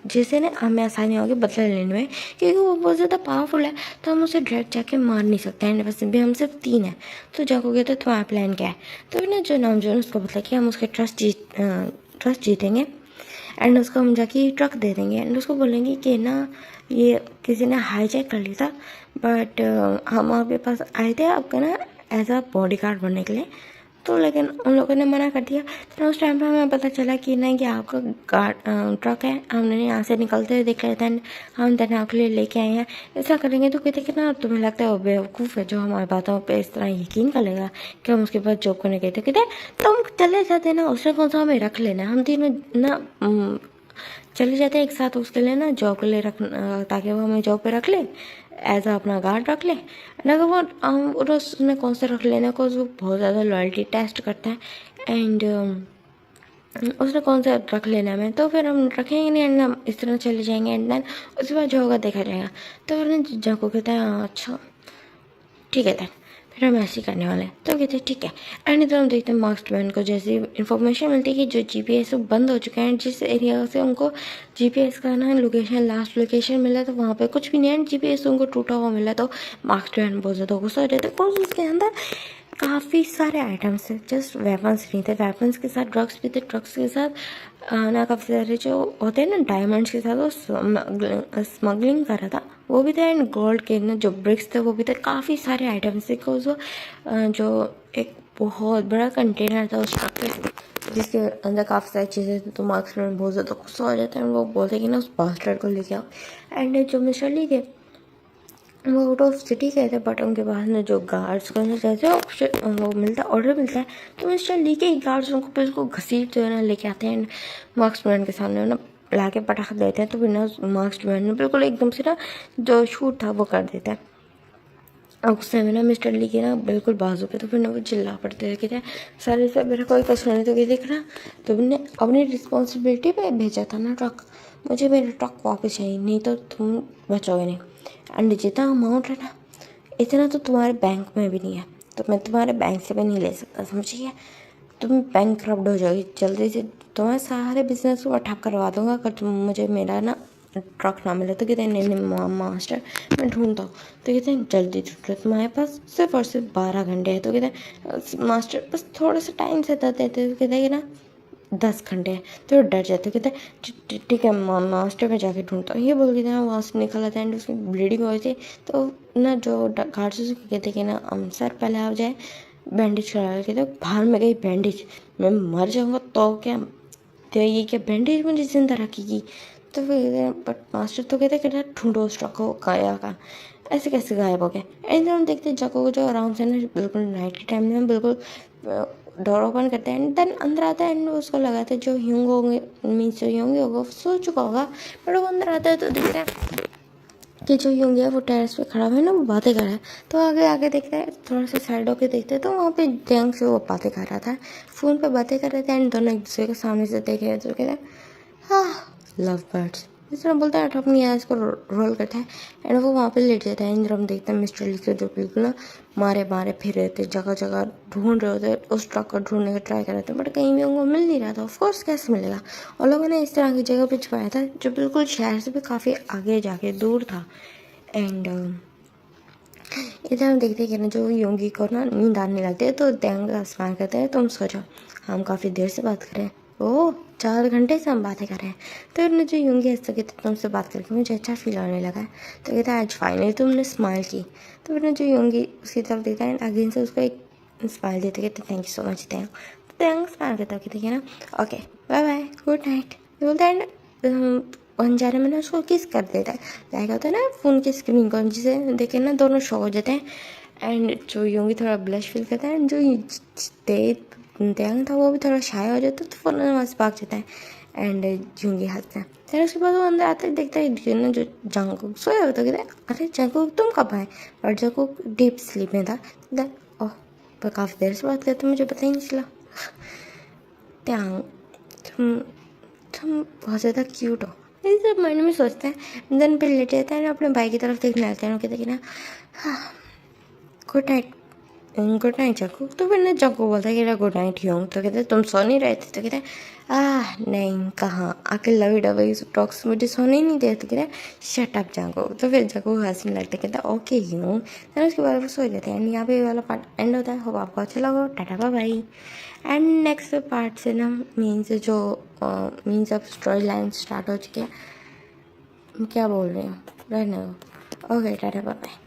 जिससे ना हमें आसानी होगी बदला लेने में, क्योंकि वो बहुत ज़्यादा पावरफुल है तो हम उसे डायरेक्ट जाके मार नहीं सकते हैं, बस भी हम सिर्फ 3 हैं। तो जाकोगे तो तुम्हारा प्लान क्या है, तो फिर ना जो नाम जो उसको बता कि हम उसके ट्रस्ट जीतेंगे एंड उसको हम जाके ट्रक दे देंगे एंड उसको बोलेंगे कि ना ये किसी ने हाईजैक कर लिया था बट हम आपके पास आए थे आपका ना एज अ बॉडी गार्ड बनने के लिए, तो लेकिन उन लोगों ने मना कर दिया। तो उस टाइम पे हमें पता चला कि नहीं कि आपका ट्रक है, हमने यहाँ से निकलते हुए देख लिया था हम तेरे आपके लिए लेके आए हैं, ऐसा करेंगे। तो कहते कि ना तुम्हें लगता है वो बेवकूफ़ है जो हमारी बातों पे इस तरह यकीन कर लेगा कि हम उसके पास जॉब करने गए थे। कहते तुम चले जाते ना, उसने कौन सा हमें रख लेना, हम तीनों ना चले जाते हैं एक साथ उसके लिए ना जॉब के लिए रख ताकि वो हमें जॉब पे रख ले एज अपना गार्ड रख ले ना, वो उसने कौन सा रख लेना बिकॉज वो बहुत ज़्यादा लॉयल्टी टेस्ट करता है एंड उसने कौन सा रख लेना है, तो फिर हम रखेंगे नहीं एंड हम इस तरह चले जाएंगे एंड देन उसके बाद जो होगा देखा जाएगा। तो फिर जाको कहता है अच्छा ठीक है फिर हम ऐसे ही करने वाले हैं। तो कहते हैं ठीक है। एंड इधर हम देखते हैं मार्क्स ट्वेन को जैसे इन्फॉर्मेशन मिलती है कि जो जीपीएस बंद हो चुके हैं, जिस एरिया से उनको जीपीएस का ना लोकेशन लास्ट लोकेशन मिला तो वहाँ पे कुछ भी नहीं है, जीपीएस उनको टूटा हुआ मिला। तो मार्क्स ट्वेन बहुत ज़्यादा गुस्सा हो जाता है बिकॉज उसके अंदर काफ़ी सारे आइटम्स थे, जस्ट वेपन्स नहीं थे, वेपन्स के साथ ड्रग्स भी थे, ड्रग्स के साथ ना काफ़ी सारे जो होते हैं ना डायमंड्स के साथ वो स्मगलिंग कर रहा था वो भी था। एंड गोल्ड के ना जो ब्रिक्स थे वो भी थे, काफ़ी सारे आइटम्स थे बिकॉज वो जो एक बहुत बड़ा कंटेनर था उस ट्रक पे जिसके अंदर काफ़ी सारी चीज़ें थी। तो मार्क्स में बहुत ज़्यादा गुस्सा हो जाता है, वो बोलते कि ना उस बास्टर्ड को लेके आओ। एंड जो मिस्टर ली थे वो आउट ऑफ सिटी गए थे, बट उनके पास में जो गार्ड्स को ना जैसे वो मिलता ऑर्डर मिलता है तो मिस्टर ली के गार्ड्स उनको बिल्कुल घसीट जो है ना लेके आते हैं। एंड मार्क्स ट्वेन के सामने ना ला के पटाख देते हैं। तो फिर ना मार्क्स ट्वेन ने बिल्कुल एकदम से ना जो शूट था वो कर देता है। और गुस्से में ना मिस्टर ली के ना बिल्कुल बाजू पे। तो फिर ना वो चिल्ला पड़ते थे, कहते हैं सर से मेरा कोई कसूर नहीं। तो क्या देख रहा तुमने अपनी रिस्पॉन्सिबिलिटी पे भेजा था ना ट्रक, मुझे मेरा ट्रक वापस चाहिए, नहीं तो तुम बचोगे नहीं। एंड जितना अमाउंट है ना इतना तो तुम्हारे बैंक में भी नहीं है, तो मैं तुम्हारे बैंक से भी नहीं ले सकता, समझिए। तुम बैंक करप्ट हो जाओगी जल्दी से, तुम्हारे सारे बिजनेस को ठप करवा दूंगा अगर तुम मुझे मेरा ना ट्रक ना मिले। तो कहते हैं नहीं नहीं मास्टर मैं ढूंढता हूँ। तो कहते हैं जल्दी ढूंढो, तुम्हारे पास सिर्फ और सिर्फ 12 घंटे है। तो कहते हैं मास्टर बस थोड़ा सा टाइम से देते हैं। तो कहते हैं कि ना 10 घंटे हैं। तो डर जाते कहते हैं ठीक है मास्टर में जाके ढूंढता हूँ। ये बोल के ना वहाँ से निकल आता है। एंड उसकी ब्लीडिंग हो रही थी। तो ना जो गार्ड्स उसको कहते कि ना सर पहले आप जाए बैंडेज करा के। तो बाहर में गई बैंडेज, मैं मर जाऊँगा तो क्या, तो ये क्या बैंडेज मुझे जिंदा रखेगी। तो फिर बट मास्टर तो कहते कि ढूंढो उस ट्रक को, गाया का ऐसे कैसे गायब हो गया। एंड हम देखते हैं जगह को जो आराम से ना बिल्कुल नाइट के टाइम में बिल्कुल डोर ओपन करते हैं। एंड देन अंदर आता है। एंड उसको लगाता है जो ह्यूंग होंगे मीन्स जो ह्यूंग होगा सो चुका होगा, बट वो अंदर आता है तो देखता है कि जो यूंग है वो टेरेस पे खड़ा हुआ है ना वो बातें कर रहा है। तो आगे आगे देखता है, थोड़ा सा साइड होके देखते हैं तो वहाँ पे जंग से वो बातें कर रहा था, फ़ोन पे बातें कर रहे थे। एंड दोनों एक दूसरे के सामने से देख रहे थे। तो कहते हैं हाँ लव बर्ड्स, इस तरह बोलता है। अपनी आइज को रोल करता है एंड वो वहाँ पे लेट जाता है। एंड हम देखते हैं मिस्टर ली को जो बिल्कुल ना मारे मारे फिर रहे थे, जगह जगह ढूंढ रहे होते, उस ट्रक को ढूंढने का ट्राई कर रहे थे, बट कहीं भी उनको मिल नहीं रहा था। ऑफकोर्स कैसे मिलेगा, और लोगों ने इस तरह की जगह पे छुपाया था जो बिल्कुल शहर से भी काफ़ी आगे जाके दूर था। एंड इधर हम देखते हैं कि ना जो योगी को ना नींद आने लगती है तो दैंग आसमान कहते हैं तुम सो जाओ, हम काफ़ी देर से बात कर रहे हैं। ओह 4 घंटे से हम बातें कर रहे हैं। तो इन्होंने जो योगी हंसते कहते तुमसे बात करके मुझे अच्छा फील होने लगा है। तो कहता है आज फाइनली तुमने स्माइल की। तो फिर जो योगी उसकी तरफ देखता है एंड अगेन से उसको एक स्माइल देते कहते thank you so much Dang. तो दैंग स्माइल करता कहते हैं ना okay bye bye good night बोलता है। बंजारे में ना उसको किस कर देता है, लाइक होता है ना फ़ोन की स्क्रीन को, जिसे देखे ना दोनों शो हो जाते हैं। एंड जो योगी थोड़ा ब्लश फील करता है, जो देंग था वो भी थोड़ा शाय हो जाता है। तो फ़ोन वहाँ से भाग जाता है एंड योगी हंसता है। फिर उसके बाद वो अंदर आता है, देखता है ना जो जंगकुक सोया होता है। कहता है अरे जंगकुक तुम कब आए, और जंगकुक डीप स्लीप में था। ओह पर काफ़ी देर से बात करते मुझे पता ही नहीं चला। त्यांग तुम बहुत ज़्यादा क्यूट हो, ये सब माइंड में सोचते हैं। देन फिर लेटे जाता है ना अपने भाई की तरफ देखने लगता है। कहते कि ना गुड नाइट जग्गू। तो फिर ना जग्गू बोलता है कि गुड नाइट यूं। तो कहते तुम सो नहीं रहे थे। तो कहते नहीं कहाँ आके लवी डबी टॉक्स मुझे सोने ही नहीं दे। तो कहते शट अप जग्गू। तो फिर जग्गू हंसने लगता है, कहता ओके यूं। फिर उसके बाद वो सो जाते हैं। एंड यहाँ पे वाला पार्ट एंड होता है। होप आपको अच्छा लगा, tata bye bye. And next part से ना मीन्स जो मीन्स अब स्टोरी लाइन स्टार्ट हो चुकी है, क्या बोल रही हूँ रहने दो। Okay tata bye bye.